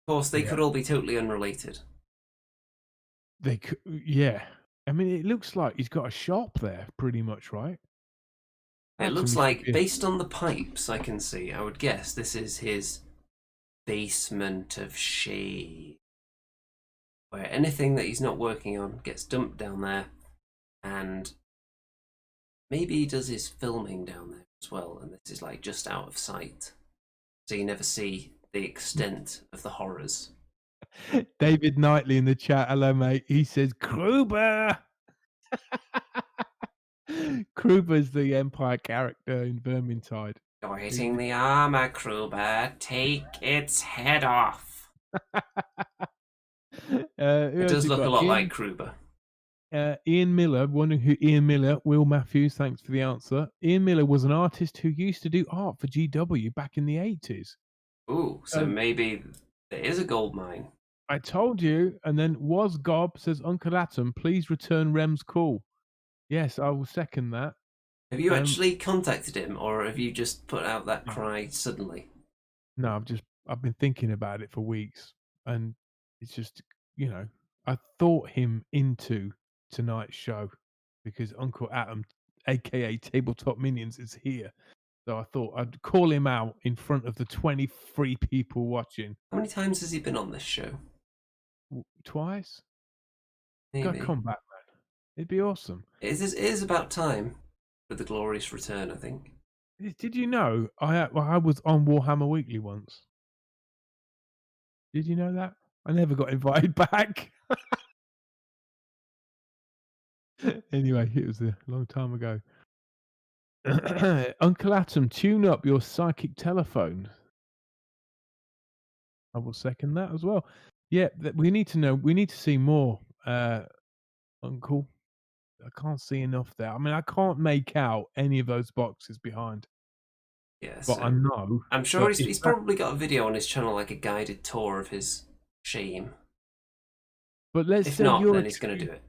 Of course, they Yeah. could all be totally unrelated. Yeah. I mean, it looks like he's got a shop there pretty much, right? It Atom looks used to like, be a based on the pipes I can see, I would guess this is his basement of shade, where anything that he's not working on gets dumped down there, and maybe he does his filming down there as well, and this is like just out of sight, so you never see the extent of the horrors. David Knightley in the chat. Hello, mate. He says, Kruber! Kruber's the Empire character in Vermintide. You're He hitting the armor, Kruber. Take its head off. Who It else does we look a got? lot like Kruber. Ian Miller, wondering who Ian Miller, Will Matthews, thanks for the answer. Ian Miller was an artist who used to do art for GW back in the 80s. Ooh, so So maybe there is a gold mine. I told you, and then was Gob says, Uncle Atom, please return Rem's call. Yes, I will second that. Have you Um, actually contacted him, or have you just put out that cry suddenly? no, I've been thinking about it for weeks, and it's just, you know, I thought him into tonight's show because Uncle Atom, aka Tabletop Minions, is here. So I thought I'd call him out in front of the 23 people watching. How many times has he been on this show? Twice? Gotta Maybe. come back, man. It'd be awesome. It is about time for the glorious return, I think. Did you know I was on Warhammer Weekly once? Did you know that? I never got invited back. Anyway, it was a long time ago. Uncle Atom, tune up your psychic telephone. I will second that as well. Yeah, we need to know. We need to see more, Uncle. I can't see enough there. I mean, I can't make out any of those boxes behind, Yeah, but I so know I'm sure that he's probably got a video on his channel, like a guided tour of his shame. but let's If say not, then he's going to do it.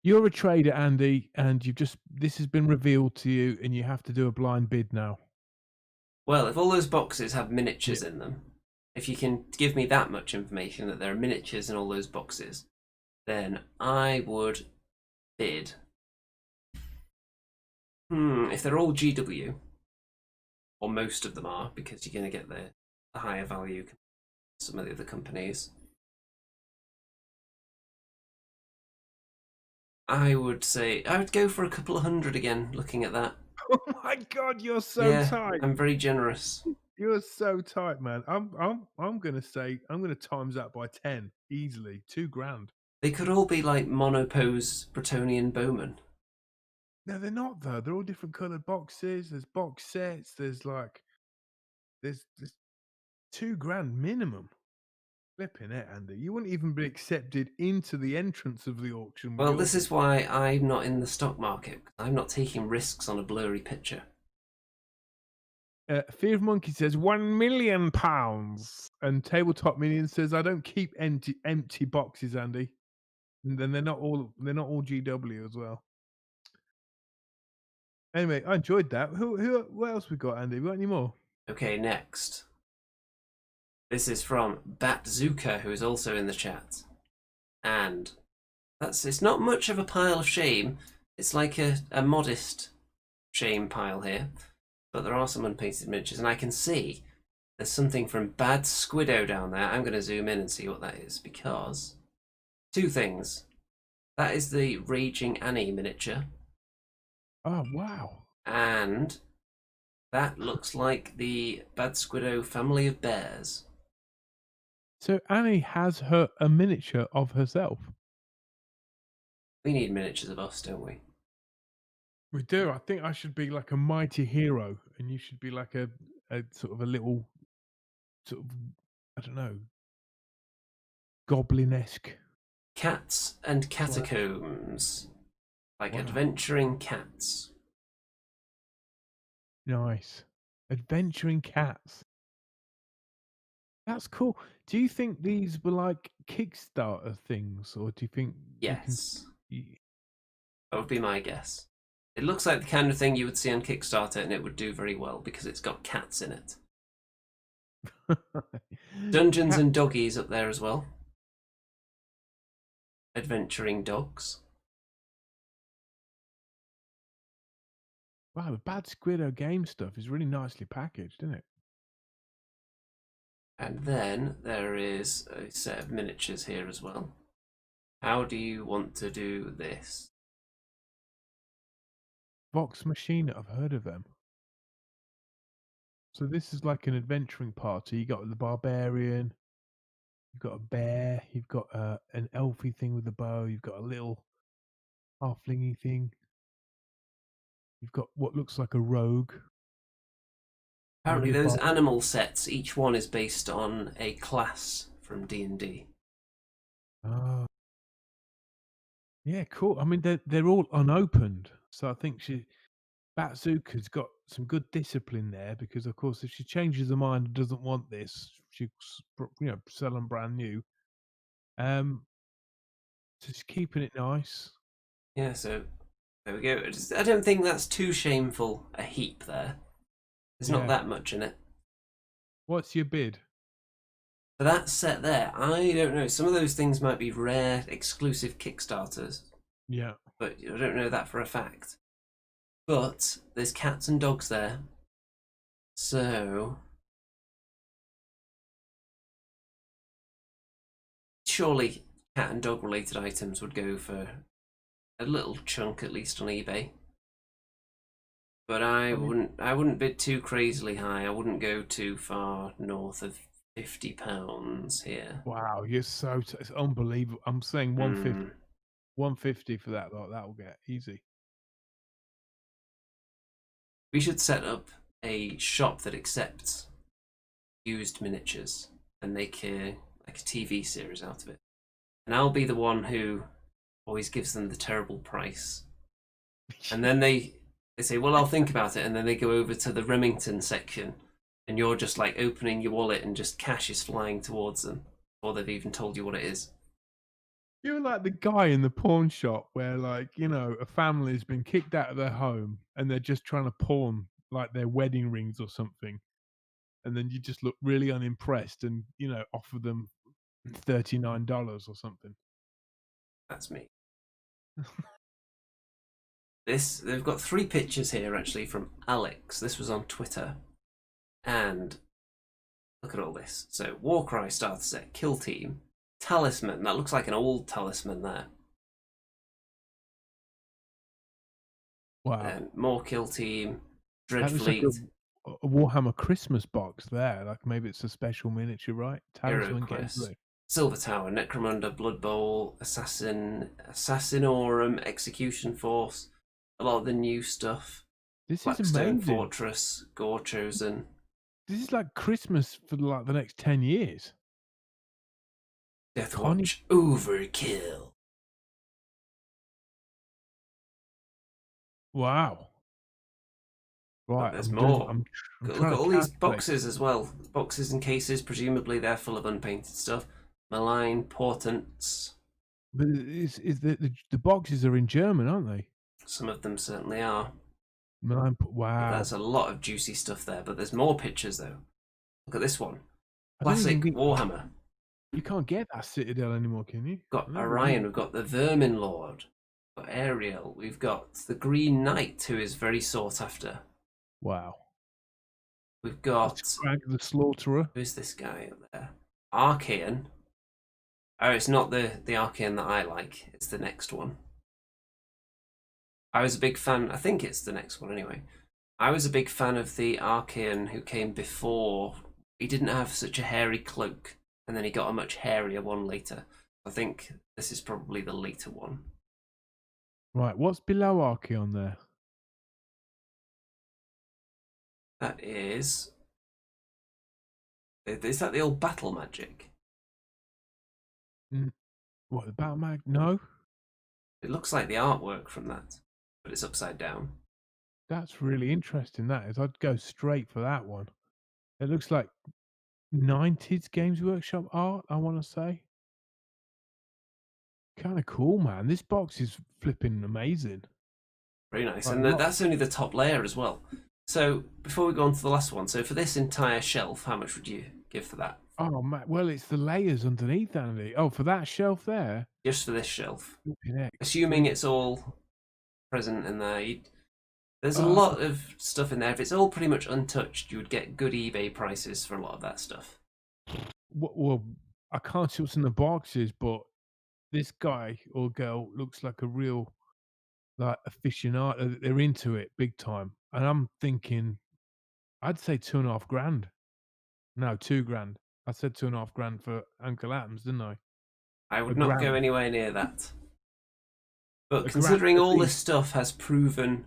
you're a trader, Andy, and you've just this has been revealed to you, and you have to do a blind bid now. Well, if all those boxes have Yeah. miniatures in them, if you can give me that much information that there are miniatures in all those boxes, then I would bid. If they're all GW, or most of them are, because you're going to get the higher value some of the other companies, I would say I would go for a couple of hundred again. Looking at that, Oh my God, you're so yeah, tight. I'm very generous. You're so tight, man. I'm gonna say I'm gonna times that by 10 easily. 2 grand. They could all be like monopose Bretonian bowmen. No, they're not though. They're all different coloured boxes. There's box sets. There's like there's 2 grand minimum. Flipping it, Andy. You wouldn't even be accepted into the entrance of the auction with Well, your this bid. is why I'm not in the stock market. I'm not taking risks on a blurry picture. Fear of Monkey says £1 million, and Tabletop Minion says I don't keep empty boxes, Andy. And then they're not all GW as well. Anyway, I enjoyed that. What else we got, Andy? We got any more? Okay, next. This is from Batzuka, who is also in the chat. And it's not much of a pile of shame. It's like a modest shame pile here. But there are some unpainted miniatures, and I can see there's something from Bad Squiddo down there. I'm going to zoom in and see what that is, because two things. That is the Raging Annie miniature, Oh wow! and that looks like the Bad Squiddo family of bears. So Annie has a miniature of herself. We need miniatures of us, don't we? We do. I think I should be like a mighty hero, and you should be like a sort of a little sort of, I don't know, goblin-esque. Cats and catacombs. Like Wow, adventuring cats. nice. Adventuring cats. That's cool. Do you think these were like Kickstarter things, or do you think you can? Yes. That would be my guess. It looks like the kind of thing you would see on Kickstarter, and it would do very well because it's got cats in it. Dungeons Cat. and doggies up there as well. Adventuring dogs. Wow, the Bad Squiddo game stuff is really nicely packaged, isn't it? And then there is a set of miniatures here as well. How do you want to do this? Vox Machina, I've heard of them. So this is like an adventuring party. You got the barbarian, you've got a bear, you've got an elfy thing with a bow, you've got a little halflingy thing, you've got what looks like a rogue, Apparently maybe a those bard. animal sets, each one is based on a class from D&D. Ah, Yeah, cool. I mean, they're all unopened, so I think Batsuka's got some good discipline there because, of course, if she changes her mind and doesn't want this, sell them brand new. Um, just keeping it nice. Yeah, so there we go. I don't think that's too shameful a heap there. There's not Yeah. that much in it. What's your bid? For that set there, I don't know. Some of those things might be rare, exclusive Kickstarters, Yeah. but I don't know that for a fact. But there's cats and dogs there, so surely cat and dog related items would go for a little chunk at least on eBay. But I mean, I wouldn't bid too crazily high. I wouldn't go too far north of £50 here. wow, it's unbelievable. I'm saying Hmm. 150 for that lot. That'll get easy. We should set up a shop that accepts used miniatures and make like a TV series out of it. And I'll be the one who always gives them the terrible price. And then they say, "Well, I'll think about it." And then they go over to the Remington section, and you're just like opening your wallet, and just cash is flying towards them before they've even told you what it is. You're like the guy in the pawn shop where, like, a family's been kicked out of their home and they're just trying to pawn like their wedding rings or something. And then you just look really unimpressed and, offer them $39 or something. That's me. They've got three pictures here actually from Alex. This was on Twitter, and look at all this. So Warcry starter set, Kill Team, Talisman. That looks like an old talisman there. Wow. Then more Kill Team, That looks like a Dreadfleet, a Warhammer Christmas box there. Like maybe it's a special miniature, right? Hero Talisman Quest, gameplay. Silver Tower, Necromunda, Blood Bowl, Assassinorum, Execution Force. A lot of the new stuff. This is Blackstone amazing. Fortress, Gore Chosen, This is like Christmas for like the next 10 years. Tiny Deathwatch, Overkill. wow. But Right, there's more. I'm Look trying at to all these calculate. boxes as well. Boxes and cases, presumably they're full of unpainted stuff. Malign, Portents. But is the boxes are in German, aren't they? Some of them certainly are. But Wow. that's a lot of juicy stuff there. But there's more pictures though. Look at this one. I don't even Classic think Warhammer. you can't get that Citadel anymore, can you? We've I got never really. Orion, we've got the Vermin Lord, we've got Ariel, we've got the Green Knight, who is very sought after. Wow. We've The got, Scrag the Slaughterer. who's this guy up there? Archaean. Oh, it's not the Archaean that I like, it's the next one. I was a big fan, I think it's the next one anyway. I was a big fan of the Archaean who came before. He didn't have such a hairy cloak, and then he got a much hairier one later. I think this is probably the later one. Right, what's below Archeon there? That is that the old battle magic? Mm, what, the Battle Mag? No? It looks like the artwork from that, but it's upside down. That's really interesting, that is. I'd go straight for that one. It looks like 90s Games Workshop art, I wanna say. Kinda cool, man. This box is flipping amazing. Very nice, Like, and lot that's only the top layer as well. So before we go on to the last one, so for this entire shelf, how much would you give for that? oh, man, well, it's the layers underneath, Andy. Oh, for that shelf there? Just for this shelf, Flipping heck, assuming it's all present in there. There's a uh, lot of stuff in there. If it's all pretty much untouched, you would get good eBay prices for a lot of that stuff. well, I can't see what's in the boxes, but this guy or girl looks like a real, like, aficionado. They're into it big time, and I'm thinking I'd say 2.5 grand. No, 2 grand. I said 2.5 grand for Uncle Adams, didn't I? I A would not go grand. anywhere near that. But A grand considering at all this least. stuff has proven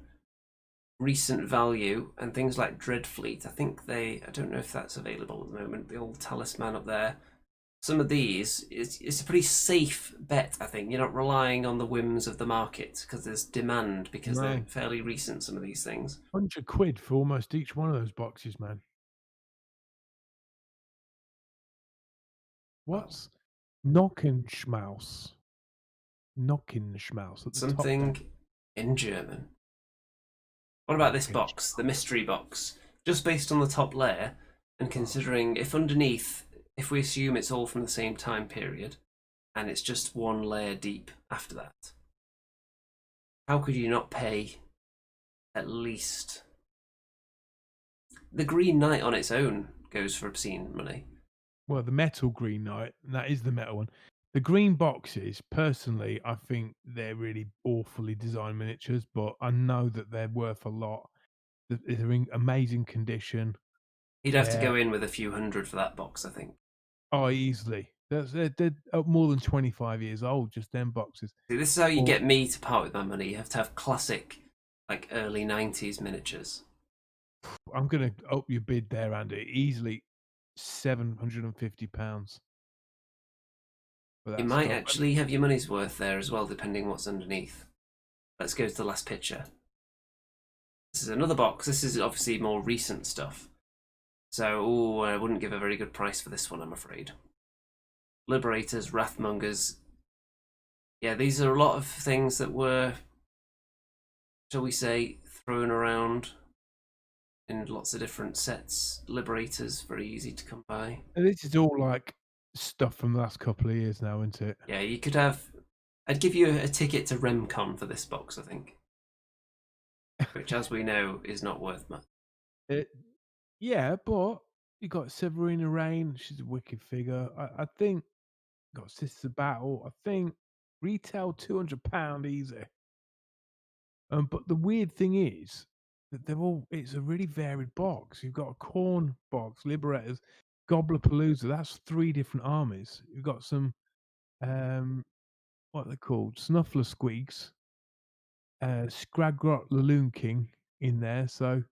recent value and things like Dreadfleet, I don't know if that's available at the moment. The old talisman up there. some of these, it's a pretty safe bet, I think. You're not relying on the whims of the market because there's demand because they're No. fairly recent, some of these things. £100 for almost each one of those boxes, man. Well, What's Knockenschmaus? Knockenschmaus at the top there. something in German. What about this box, the Knockenschmaus. mystery box? Just based on the top layer, and considering if underneath, if we assume it's all from the same time period, and it's just one layer deep after that, how could you not pay at least... The Green Knight on its own goes for obscene money. Well, the metal Green Knight, and that is the metal one. The green boxes, personally, I think they're really awfully designed miniatures, but I know that they're worth a lot. They're in amazing condition. You'd have to They're go in with a few hundred for that box, I think. easily. They're more than 25 years old, just them boxes. See, this is how you Or get me to part with my money. You have to have classic, like early 90s miniatures. I'm going to up your bid there, Andy. Easily £750 for You that might stuff. actually have your money's worth there as well, depending what's underneath. Let's go to the last picture. This is another box. This is obviously more recent stuff. So, I wouldn't give a very good price for this one, I'm afraid. Liberators, Wrathmongers. Yeah, these are a lot of things that were, shall we say, thrown around in lots of different sets. Liberators, very easy to come by. And this is all like stuff from the last couple of years now, isn't it? Yeah, you could have... I'd give you a ticket to RemCon for this box, I think. Which, as we know, is not worth much. Yeah, but you got Severina Rain. She's a wicked figure. I think got Sisters of Battle. I think retail £200 easy. But the weird thing is that it's a really varied box. You've got a Corn box, Liberators, Gobblerpalooza. That's 3 different armies. You've got some what are they called? Snuffler Squeaks, Scragrot the Loon King in there. So,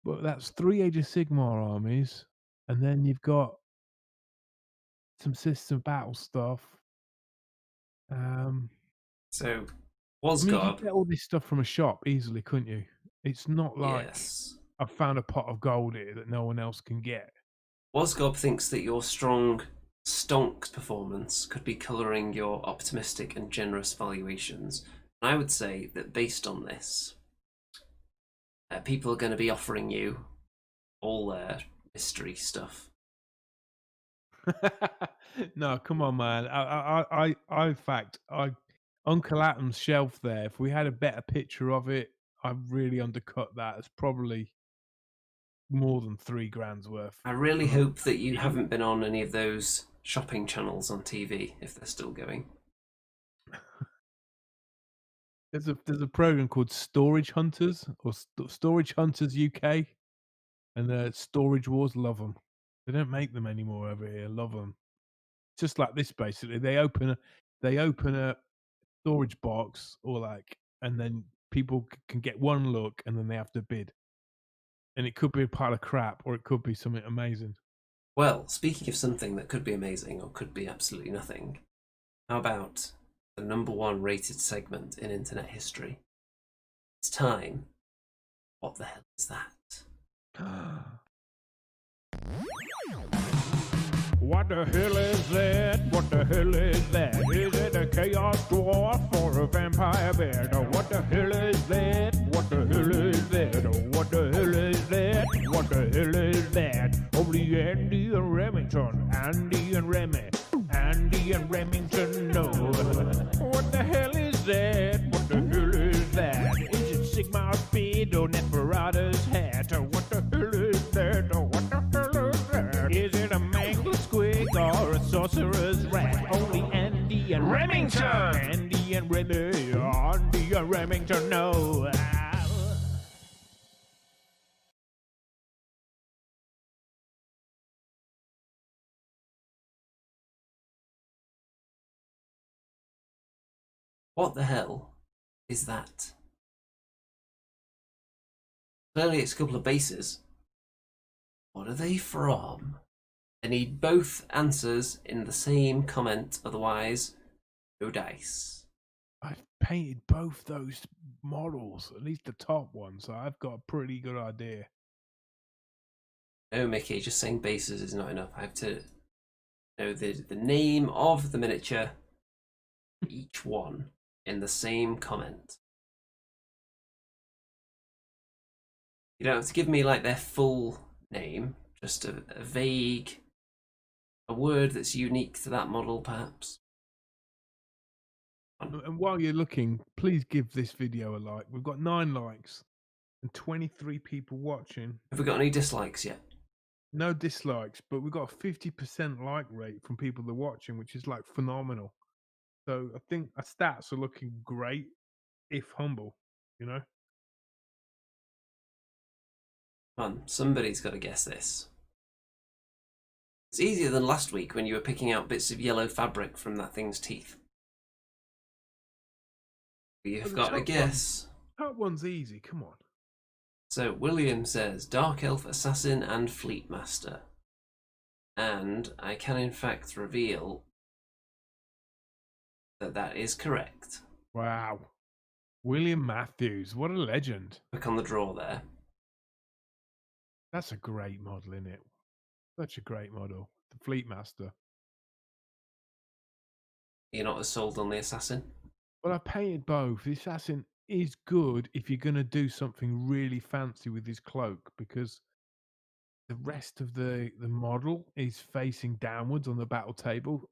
but that's 3 Age of Sigmar armies, and then you've got some System of Battle stuff. So, I mean, you could Wozgob, get all this stuff from a shop easily, couldn't you? It's not like yes. I found a pot of gold here that no one else can get. Wozgob thinks that your strong stonks performance could be colouring your optimistic and generous valuations. And I would say that based on this, people are going to be offering you all their mystery stuff. No, come on, man. In fact, Uncle Atom's shelf there. If we had a better picture of it, I'd really undercut that. It's probably more than 3 grand's worth. I really hope that you haven't been on any of those shopping channels on TV, if they're still going. There's a program called Storage Hunters or Storage Hunters UK, and Storage Wars. Love them. They don't make them anymore over here. Love them. Just like this, basically. They open a storage box, or like, and then people can get one look, and then they have to bid. And it could be a pile of crap, or it could be something amazing. Well, speaking of something that could be amazing or could be absolutely nothing, how about the #1 rated segment in internet history? It's time. What the hell is that? What the hell is that? What the hell is that? Is it a chaos dwarf or a vampire bear? Oh, what the hell is that? What the hell is that? Oh, what the hell is that? What the hell is that? Only Andy and Remington, Andy and Remy, Andy and Remington know. What the hell is that? What the hell is that? Is it Sigmar's beard or Neferata's hat? Oh, what the hell is that? Oh, what the hell is that? Is it a mangler squig or a sorcerer's rat? Only Andy and Remington! Andy and Remy, Andy and Remington know. What the hell is that? Clearly, it's a couple of bases. What are they from? I need both answers in the same comment, otherwise, no dice. I've painted both those models, at least the top one, so I've got a pretty good idea. No, Mickey, just saying bases is not enough. I have to know the name of the miniature for each one in the same comment. You don't have to give me like their full name, just a vague, a word that's unique to that model, perhaps. And while you're looking, please give this video a like. We've got 9 likes and 23 people watching. Have we got any dislikes yet? No dislikes, but we've got a 50% like rate from people that are watching, which is like phenomenal. So I think our stats are looking great, if humble, you know? Come on, somebody's got to guess this. It's easier than last week when you were picking out bits of yellow fabric from that thing's teeth. You've But the got a top one, guess. top one's easy. Come on. So William says Dark Elf Assassin and Fleet Master. And I can in fact reveal that that is correct. Wow. William Matthews, what a legend. Look on the draw there. That's a great model, isn't it? Such a great model. The Fleet Master. You're not as sold on the Assassin? Well, I painted both. The Assassin is good if you're going to do something really fancy with his cloak, because the rest of the model is facing downwards on the battle table.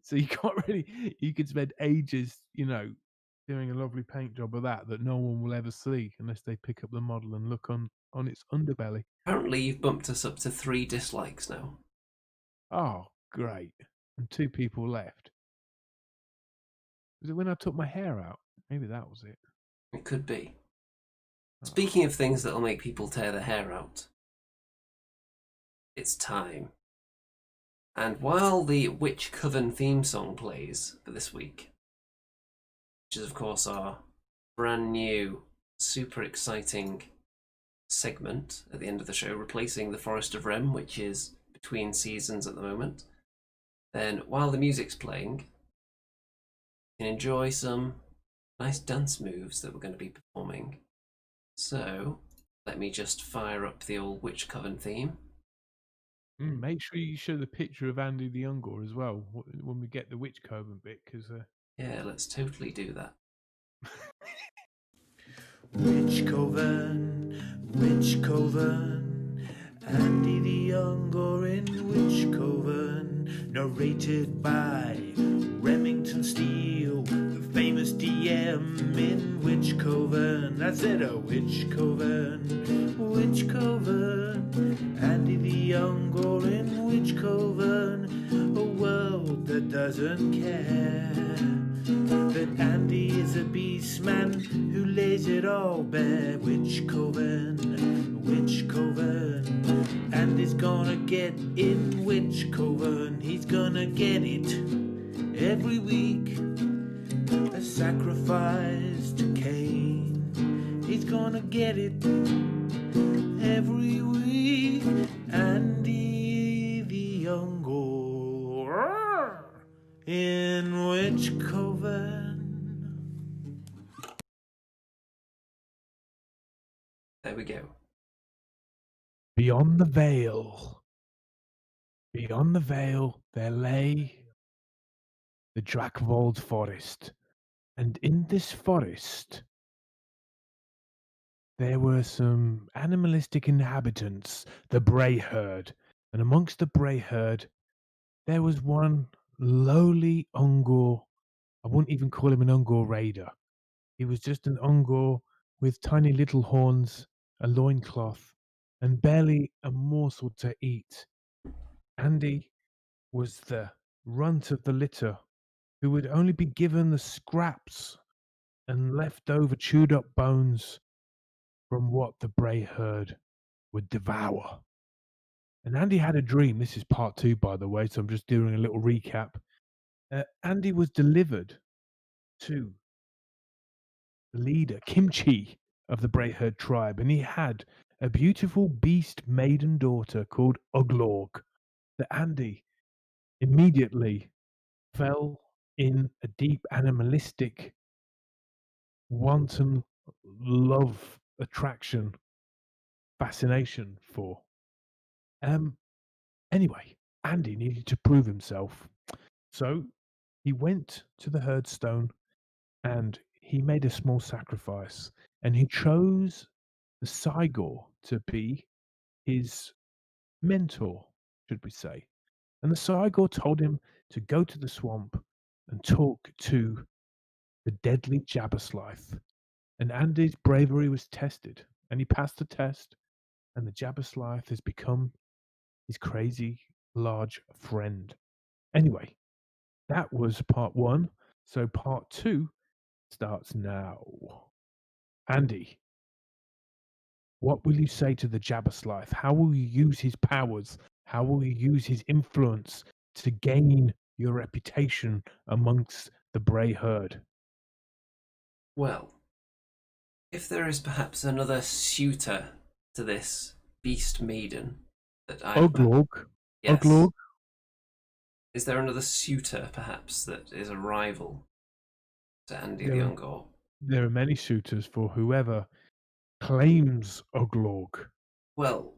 So you can't really, you could spend ages, doing a lovely paint job of that no one will ever see unless they pick up the model and look on its underbelly. Apparently you've bumped us up to 3 dislikes now. Oh, great. And 2 people left. Was it when I took my hair out? Maybe that was it. It could be. Oh. Speaking of things that'll make people tear their hair out, it's time. And while the Witch Coven theme song plays for this week, which is of course our brand new, super exciting segment at the end of the show, replacing the Forest of Rem, which is between seasons at the moment, then while the music's playing, you can enjoy some nice dance moves that we're going to be performing. So let me just fire up the old Witch Coven theme. Make sure you show the picture of Andy the Ungor as well when we get the Witch Coven bit, because Yeah, let's totally do that. Witch Coven, Witch Coven, Andy the Younger in Witch Coven, narrated by Remington Steele, the famous DM in Witch Coven. That's it, a Witch Coven, Witch Coven, Andy the Younger in Witch Coven, a world that doesn't care. That Andy is a beastman who lays it all bare. Witch Coven, Witch Coven. Andy's gonna get in Witch Coven. He's gonna get it every week. A sacrifice to Cain. He's gonna get it every week. Andy the Younger in Witch Coven. There we go. beyond the veil, there lay the Drakvold forest, and in this forest there were some animalistic inhabitants, the Bray herd, and amongst the Bray herd there was one lowly Ungor. I wouldn't even call him an Ungor raider. He was just an Ungor with tiny little horns, a loincloth, and barely a morsel to eat. Andy was the runt of the litter, who would only be given the scraps and leftover chewed up bones from what the Bray herd would devour. And Andy had a dream. This is part 2, by the way, so I'm just doing a little recap. Andy was delivered to the leader, Kimchi, of the Bray herd tribe, and he had a beautiful beast maiden daughter called Uglorg. that Andy immediately fell in a deep animalistic wanton love, attraction, fascination for. Um, anyway, Andy needed to prove himself. So he went to the herdstone and he made a small sacrifice and he chose the Cygor to be his mentor, should we say. And the Cygor told him to go to the swamp and talk to the deadly Jabberslythe. And Andy's bravery was tested, and he passed the test, and the Jabberslythe has become his crazy large friend. Anyway, that was part one. So part two starts now. Andy, what will you say to the Jabberslythe? How will you use his powers? How will you use his influence to gain your reputation amongst the Bray herd? Well, if there is perhaps another suitor to this beast maiden that I've met. Uglorg, Yes. Uglorg, Is there another suitor, perhaps, that is a rival to Andy the there are Ungor? there are many suitors for whoever claims Uglorg Well,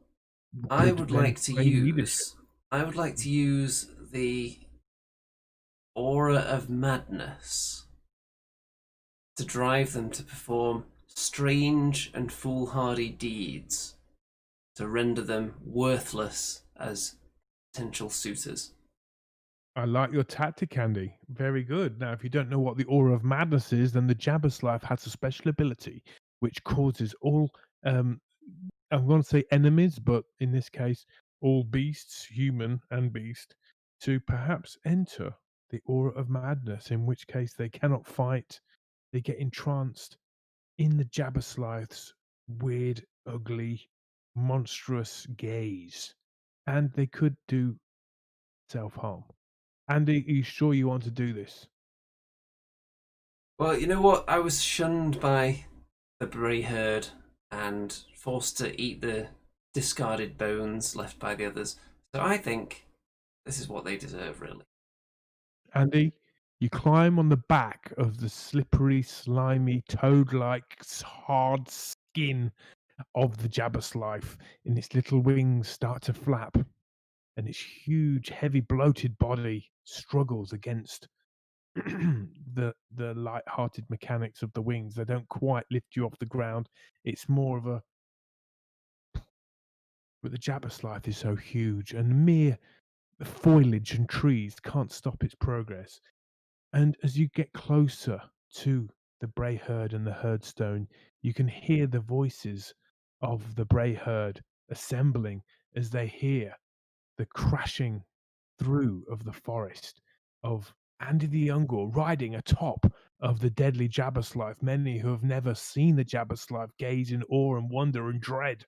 I could would then like to claim leadership. use. I would like to use the aura of madness to drive them to perform strange and foolhardy deeds to render them worthless as potential suitors. I like your tactic, Andy. Very good. Now, if you don't know what the Aura of Madness is, then the Jabberslythe has a special ability which causes all, um, I'm going to say enemies, but in this case, all beasts, human and beast, to perhaps enter the Aura of Madness, in which case they cannot fight. They get entranced in the Jabberslythe's weird, ugly, monstrous gaze, and they could do self harm. Andy, are you sure you want to do this? Well, you know what? I was shunned by the Bray herd and forced to eat the discarded bones left by the others. So I think this is what they deserve, really. Andy, you climb on the back of the slippery, slimy, toad like, hard skin of the Jabberslythe, and its little wings start to flap, and its huge, heavy, bloated body struggles against the light-hearted mechanics of the wings. They don't quite lift you off the ground. It's more of a, but the Jabberslythe is so huge, and mere foliage and trees can't stop its progress. And as you get closer to the Bray herd and the herdstone, you can hear the voices of the Bray herd assembling as they hear the crashing through of the forest of Andy the Ungor riding atop of the deadly Jabberslythe. Many who have never seen the Jabberslythe gaze in awe and wonder and dread.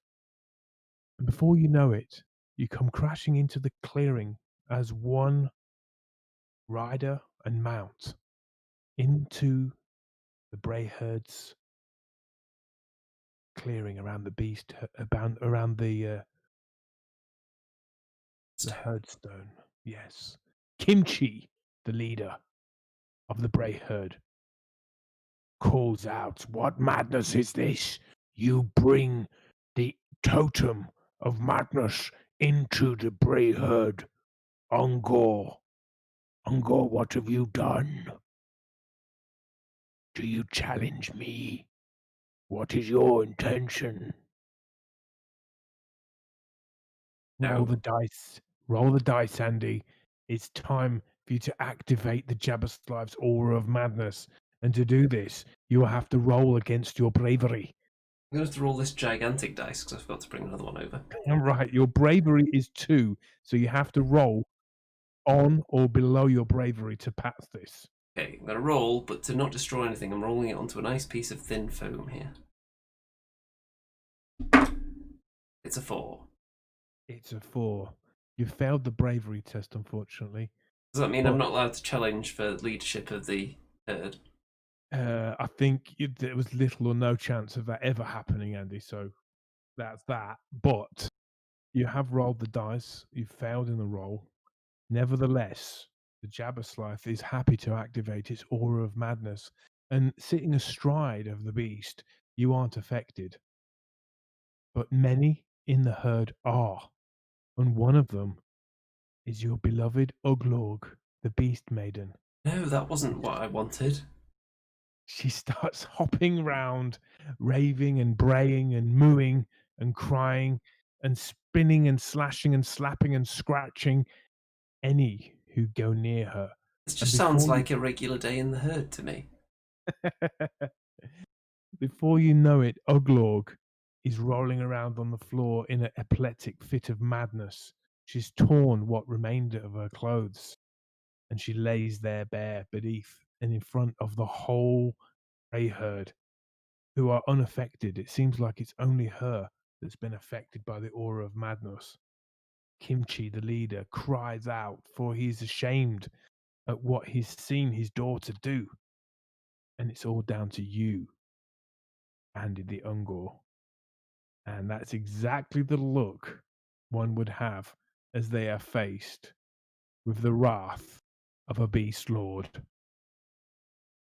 And before you know it, you come crashing into the clearing as one rider and mount into the Bray herd's clearing around the beast, around the herdstone. Yes, Kimchi, the leader of the Bray herd, calls out, "What madness is this? You bring the totem of madness into the Bray herd, Ungor. Ungor, what have you done? Do you challenge me? What is your intention?" Roll No. the dice. Roll the dice, Andy. It's time for you to activate the Jabberslythe's aura of madness. And to do this, you will have to roll against your bravery. I'm going to have to roll this gigantic dice because I forgot to bring another one over. Right, your bravery is 2, so you have to roll on or below your bravery to pass this. Okay, I'm going to roll, but to not destroy anything, I'm rolling it onto a nice piece of thin foam here. It's a 4. It's a 4. You failed the bravery test, unfortunately. Does that mean I'm But not allowed to challenge for leadership of the herd? I think there was little or no chance of that ever happening, Andy. So that's that. But You have rolled the dice. You failed in the roll. Nevertheless, the Jabberslife is happy to activate its aura of madness, and sitting astride of the beast, you aren't affected. But many in the herd are, and one of them is your beloved Uglorg, the Beast Maiden. No, that wasn't what I wanted. She starts hopping round, raving and braying and mooing and crying and spinning and slashing and slapping and scratching any who go near her. This And just sounds like a regular day in the herd to me. before you know it, Uglorg is rolling around on the floor in an epileptic fit of madness. She's torn what remained of her clothes, and she lays there bare beneath and in front of the whole grey herd, who are unaffected. It seems like it's only her that's been affected by the aura of madness. Kimchi, the leader, cries out, for he's ashamed at what he's seen his daughter do. And it's all down to you, Andy the Ungor. And that's exactly the look one would have as they are faced with the wrath of a beast lord.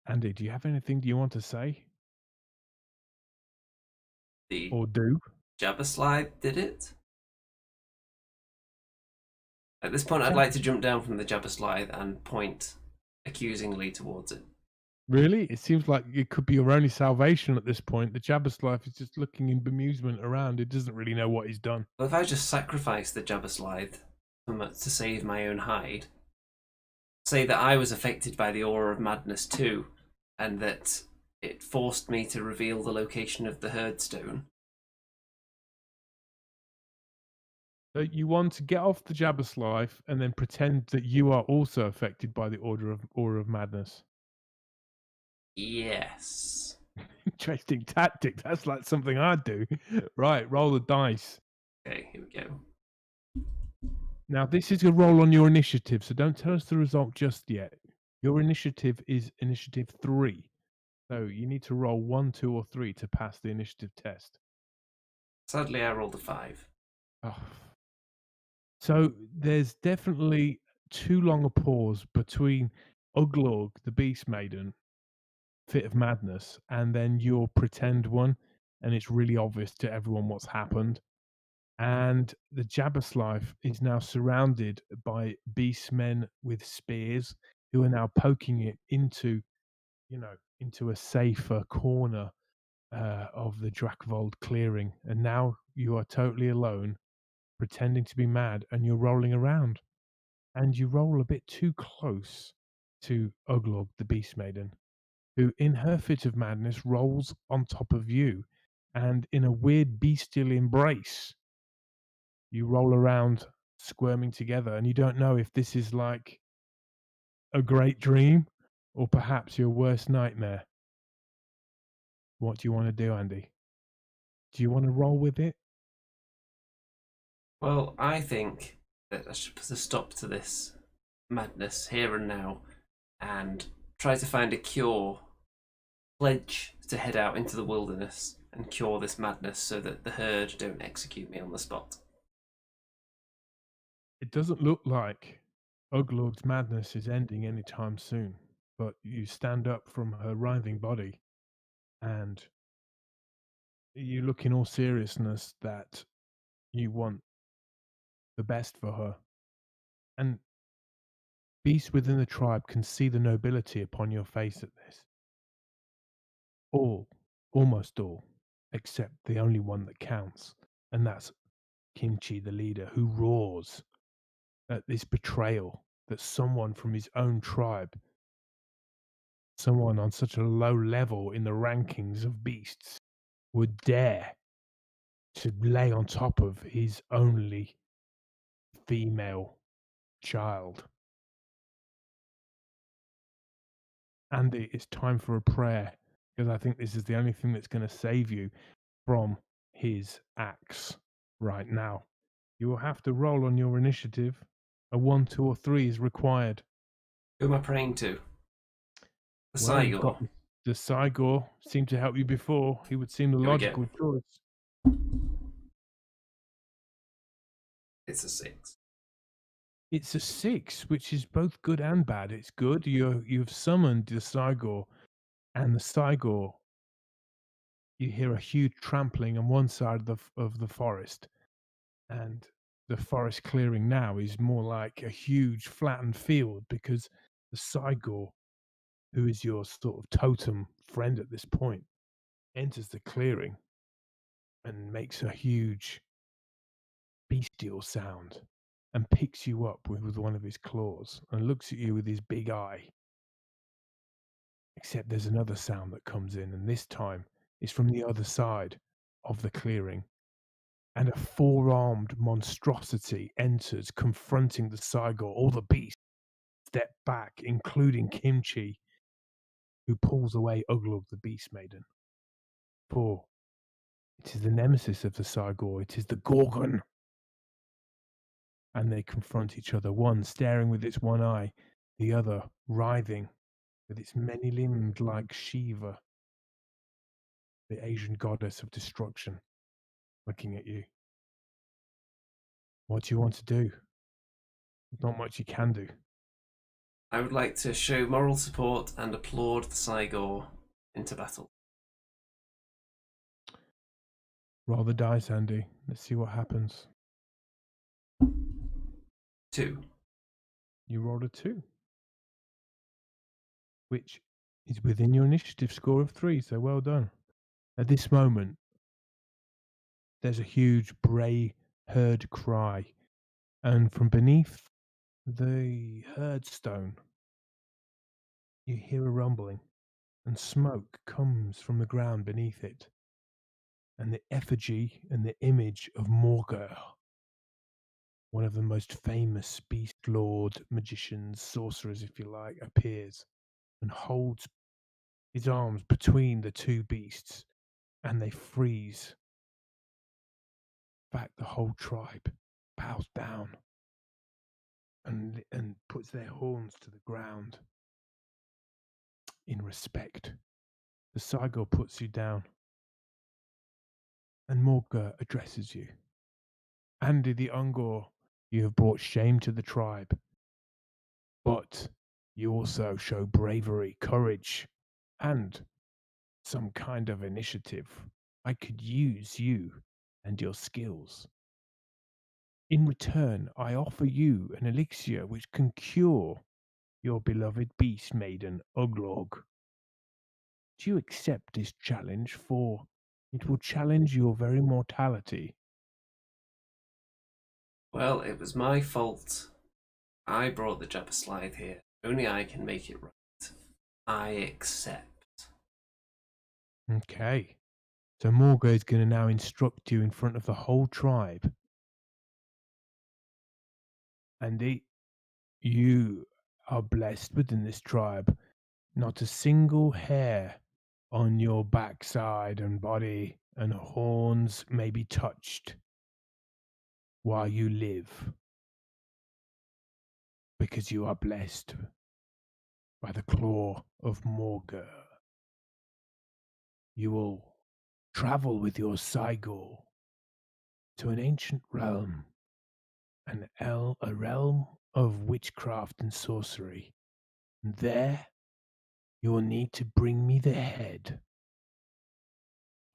Andy, do you have anything do you want to say The or do? Jabberslide did it. At this point, I'd Jab- like to jump down from the Jabberslide and point accusingly towards it. Really? It seems like it could be your only salvation at this point. The Jabberslide is just looking in bemusement around. It doesn't really know what he's done. Well, if I just sacrifice the Jabberslide to save my own hide, say that I was affected by the aura of madness too, and that it forced me to reveal the location of the herdstone. So you want to get off the Jabberslide and then pretend that you are also affected by the aura of madness. Yes. Interesting tactic. That's like something I'd do. Right, roll the dice. Okay, here we go. Now, this is a roll on your initiative, so don't tell us the result just yet. Your initiative is initiative 3. So you need to roll 1, 2, or 3 to pass the initiative test. Sadly, I rolled a 5. Oh. So there's definitely too long a pause between Uglorg, the Beast Maiden, fit of madness, and then your pretend one, and it's really obvious to everyone what's happened. And the Jabberslide is now surrounded by beastmen with spears who are now poking it into, into a safer corner of the Drakvold clearing. And now you are totally alone, pretending to be mad, and you're rolling around. And you roll a bit too close to Uglog, the Beast Maiden, who, in her fit of madness, rolls on top of you. And in a weird bestial embrace, you roll around squirming together, and you don't know if this is like a great dream or perhaps your worst nightmare. What do you want to do, Andy? Do you want to roll with it? Well, I think that I should put a stop to this madness here and now and try to find a cure, pledge to head out into the wilderness and cure this madness so that the herd don't execute me on the spot. It doesn't look like Uglog's madness is ending anytime soon, but you stand up from her writhing body and you look in all seriousness that you want the best for her. And beasts within the tribe can see the nobility upon your face at this. All, almost all, except the only one that counts, and that's Kimchi, the leader, who roars at this betrayal that someone from his own tribe, someone on such a low level in the rankings of beasts, would dare to lay on top of his only female child. Andy, it's time for a prayer, because I think this is the only thing that's going to save you from his axe right now. You will have to roll on your initiative. A 1, 2, or 3 is required. Who am I praying to? The Well, you've Cygor. got the Cygor seemed to help you before. He would seem the Here we go. logical choice. It's a 6. It's a 6, which is both good and bad. It's good. You've summoned the Cygor, and the Cygor, you hear a huge trampling on one side of the forest, and the forest clearing now is more like a huge flattened field because the Cygor, who is your sort of totem friend at this point, enters the clearing and makes a huge bestial sound and picks you up with one of his claws and looks at you with his big eye. Except there's another sound that comes in, and this time it's from the other side of the clearing, and a four-armed monstrosity enters, confronting the Cygor. All the beasts step back, including Kimchi, who pulls away Uglug, the Beast Maiden. For it is the nemesis of the Cygor, it is the Gorgon. And they confront each other, one staring with its one eye, the other writhing with its many-limbed like Shiva, the Asian goddess of destruction, looking at you. What do you want to do? There's not much you can do. I would like to show moral support and applaud the Cygor into battle. Roll the dice, Andy. Let's see what happens. 2. You rolled a 2, which is within your initiative score of 3, so well done. At this moment, there's a huge bray herd cry, and from beneath the herd stone, you hear a rumbling, and smoke comes from the ground beneath it, and the effigy and the image of Morgur, one of the most famous beast lord, magicians, sorcerers, if you like, appears and holds his arms between the two beasts, and they freeze. In fact, the whole tribe bows down and puts their horns to the ground in respect. The Cygor puts you down, and Morgur addresses you. Andy the Ungor, you have brought shame to the tribe, but you also show bravery, courage, and some kind of initiative. I could use you and your skills. In return, I offer you an elixir which can cure your beloved beast maiden, Uglog. Do you accept this challenge, for it will challenge your very mortality? Well, it was my fault. I brought the Jabba Slide here. Only I can make it right. I accept. Okay. So Morgo is going to now instruct you in front of the whole tribe. Andy, you are blessed within this tribe. Not a single hair on your backside and body and horns may be touched while you live, because you are blessed by the claw of Morgur. You will travel with your Cygor to an ancient realm, a realm of witchcraft and sorcery. And there you will need to bring me the head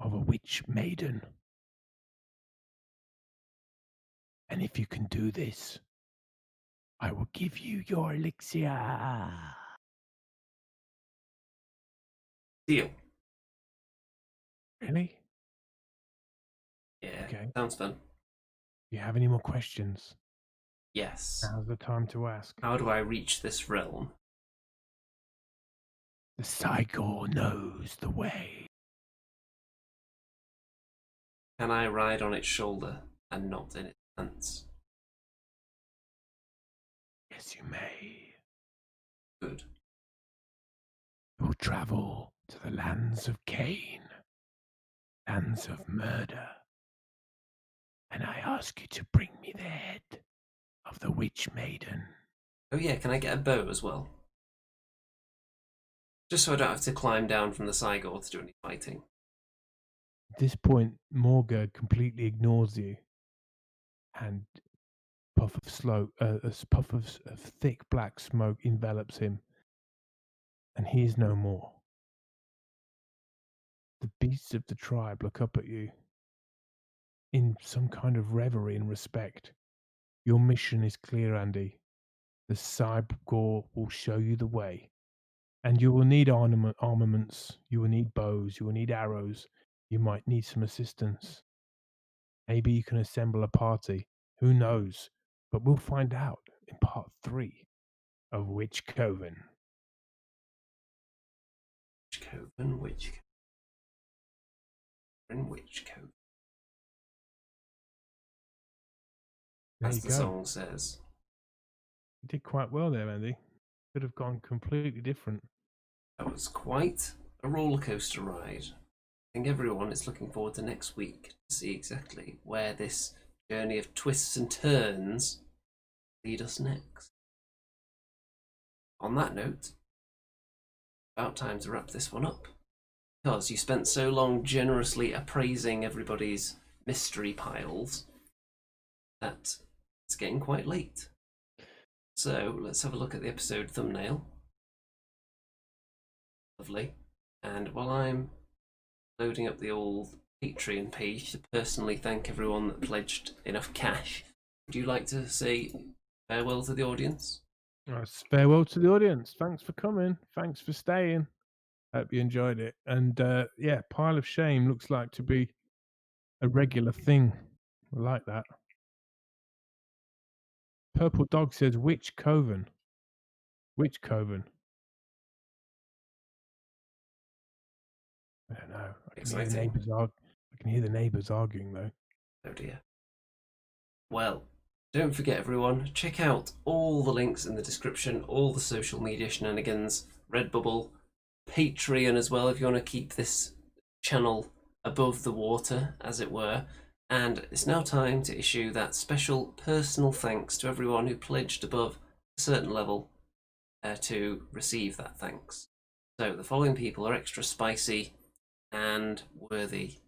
of a witch maiden. And if you can do this, I will give you your elixir. Deal. Really? Yeah, Okay. sounds fun. Do you have any more questions? Yes. Now's the time to ask. How do I reach this realm? The Cygor knows the way. Can I ride on its shoulder and not in its hands? Yes, you may. Good. You will travel to the lands of Cain, lands of murder, and I ask you to bring me the head of the witch maiden. Oh yeah, can I get a bow as well? Just so I don't have to climb down from the Cygor to do any fighting. At this point, Morga completely ignores you and puff of thick black smoke envelops him, and he is no more. The beasts of the tribe look up at you in some kind of reverie and respect. Your mission is clear, Andy. The Cyborg will show you the way. And you will need armaments, you will need bows, you will need arrows, you might need some assistance. Maybe you can assemble a party. Who knows? But we'll find out in part 3 of Witch Coven. Witch Coven, Witch Coven, Witch Coven. As the song says. You did quite well there, Andy. Could have gone completely different. That was quite a roller coaster ride. I think everyone is looking forward to next week to see exactly where this journey of twists and turns lead us next. On that note, about time to wrap this one up, because you spent so long generously appraising everybody's mystery piles that it's getting quite late. So let's have a look at the episode thumbnail. Lovely. And while I'm loading up the old Patreon page to personally thank everyone that pledged enough cash, would you like to say farewell to the audience? Farewell to the audience. Thanks for coming. Thanks for staying. Hope you enjoyed it. And yeah, Pile of Shame looks like to be a regular thing. I like that. Purple Dog says, Witch Coven. Witch Coven. I don't know. I can hear the neighbours arguing though. Oh dear. Well, don't forget everyone, check out all the links in the description, all the social media shenanigans, Redbubble, Patreon as well if you want to keep this channel above the water, as it were. And it's now time to issue that special personal thanks to everyone who pledged above a certain level to receive that thanks. So the following people are extra spicy and worthy.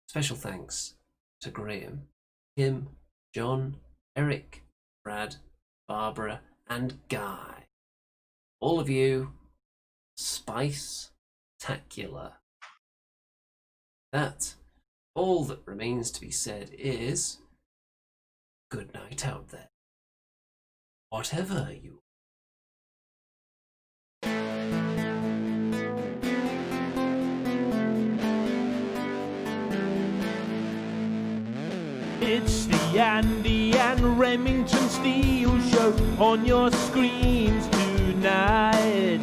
Special thanks to Graham, Kim, John, Eric, Brad, Barbara, and Guy. All of you, spice-tacular. That, all that remains to be said is, good night out there. Whatever you It's the Andy and Remington Steel Show on your screens tonight.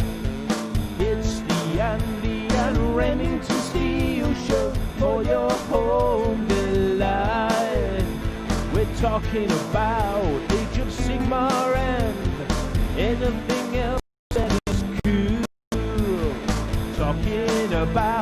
It's the Andy and Remington Steel Show for your home delight. We're talking about Age of Sigmar and anything else that is cool. Talking about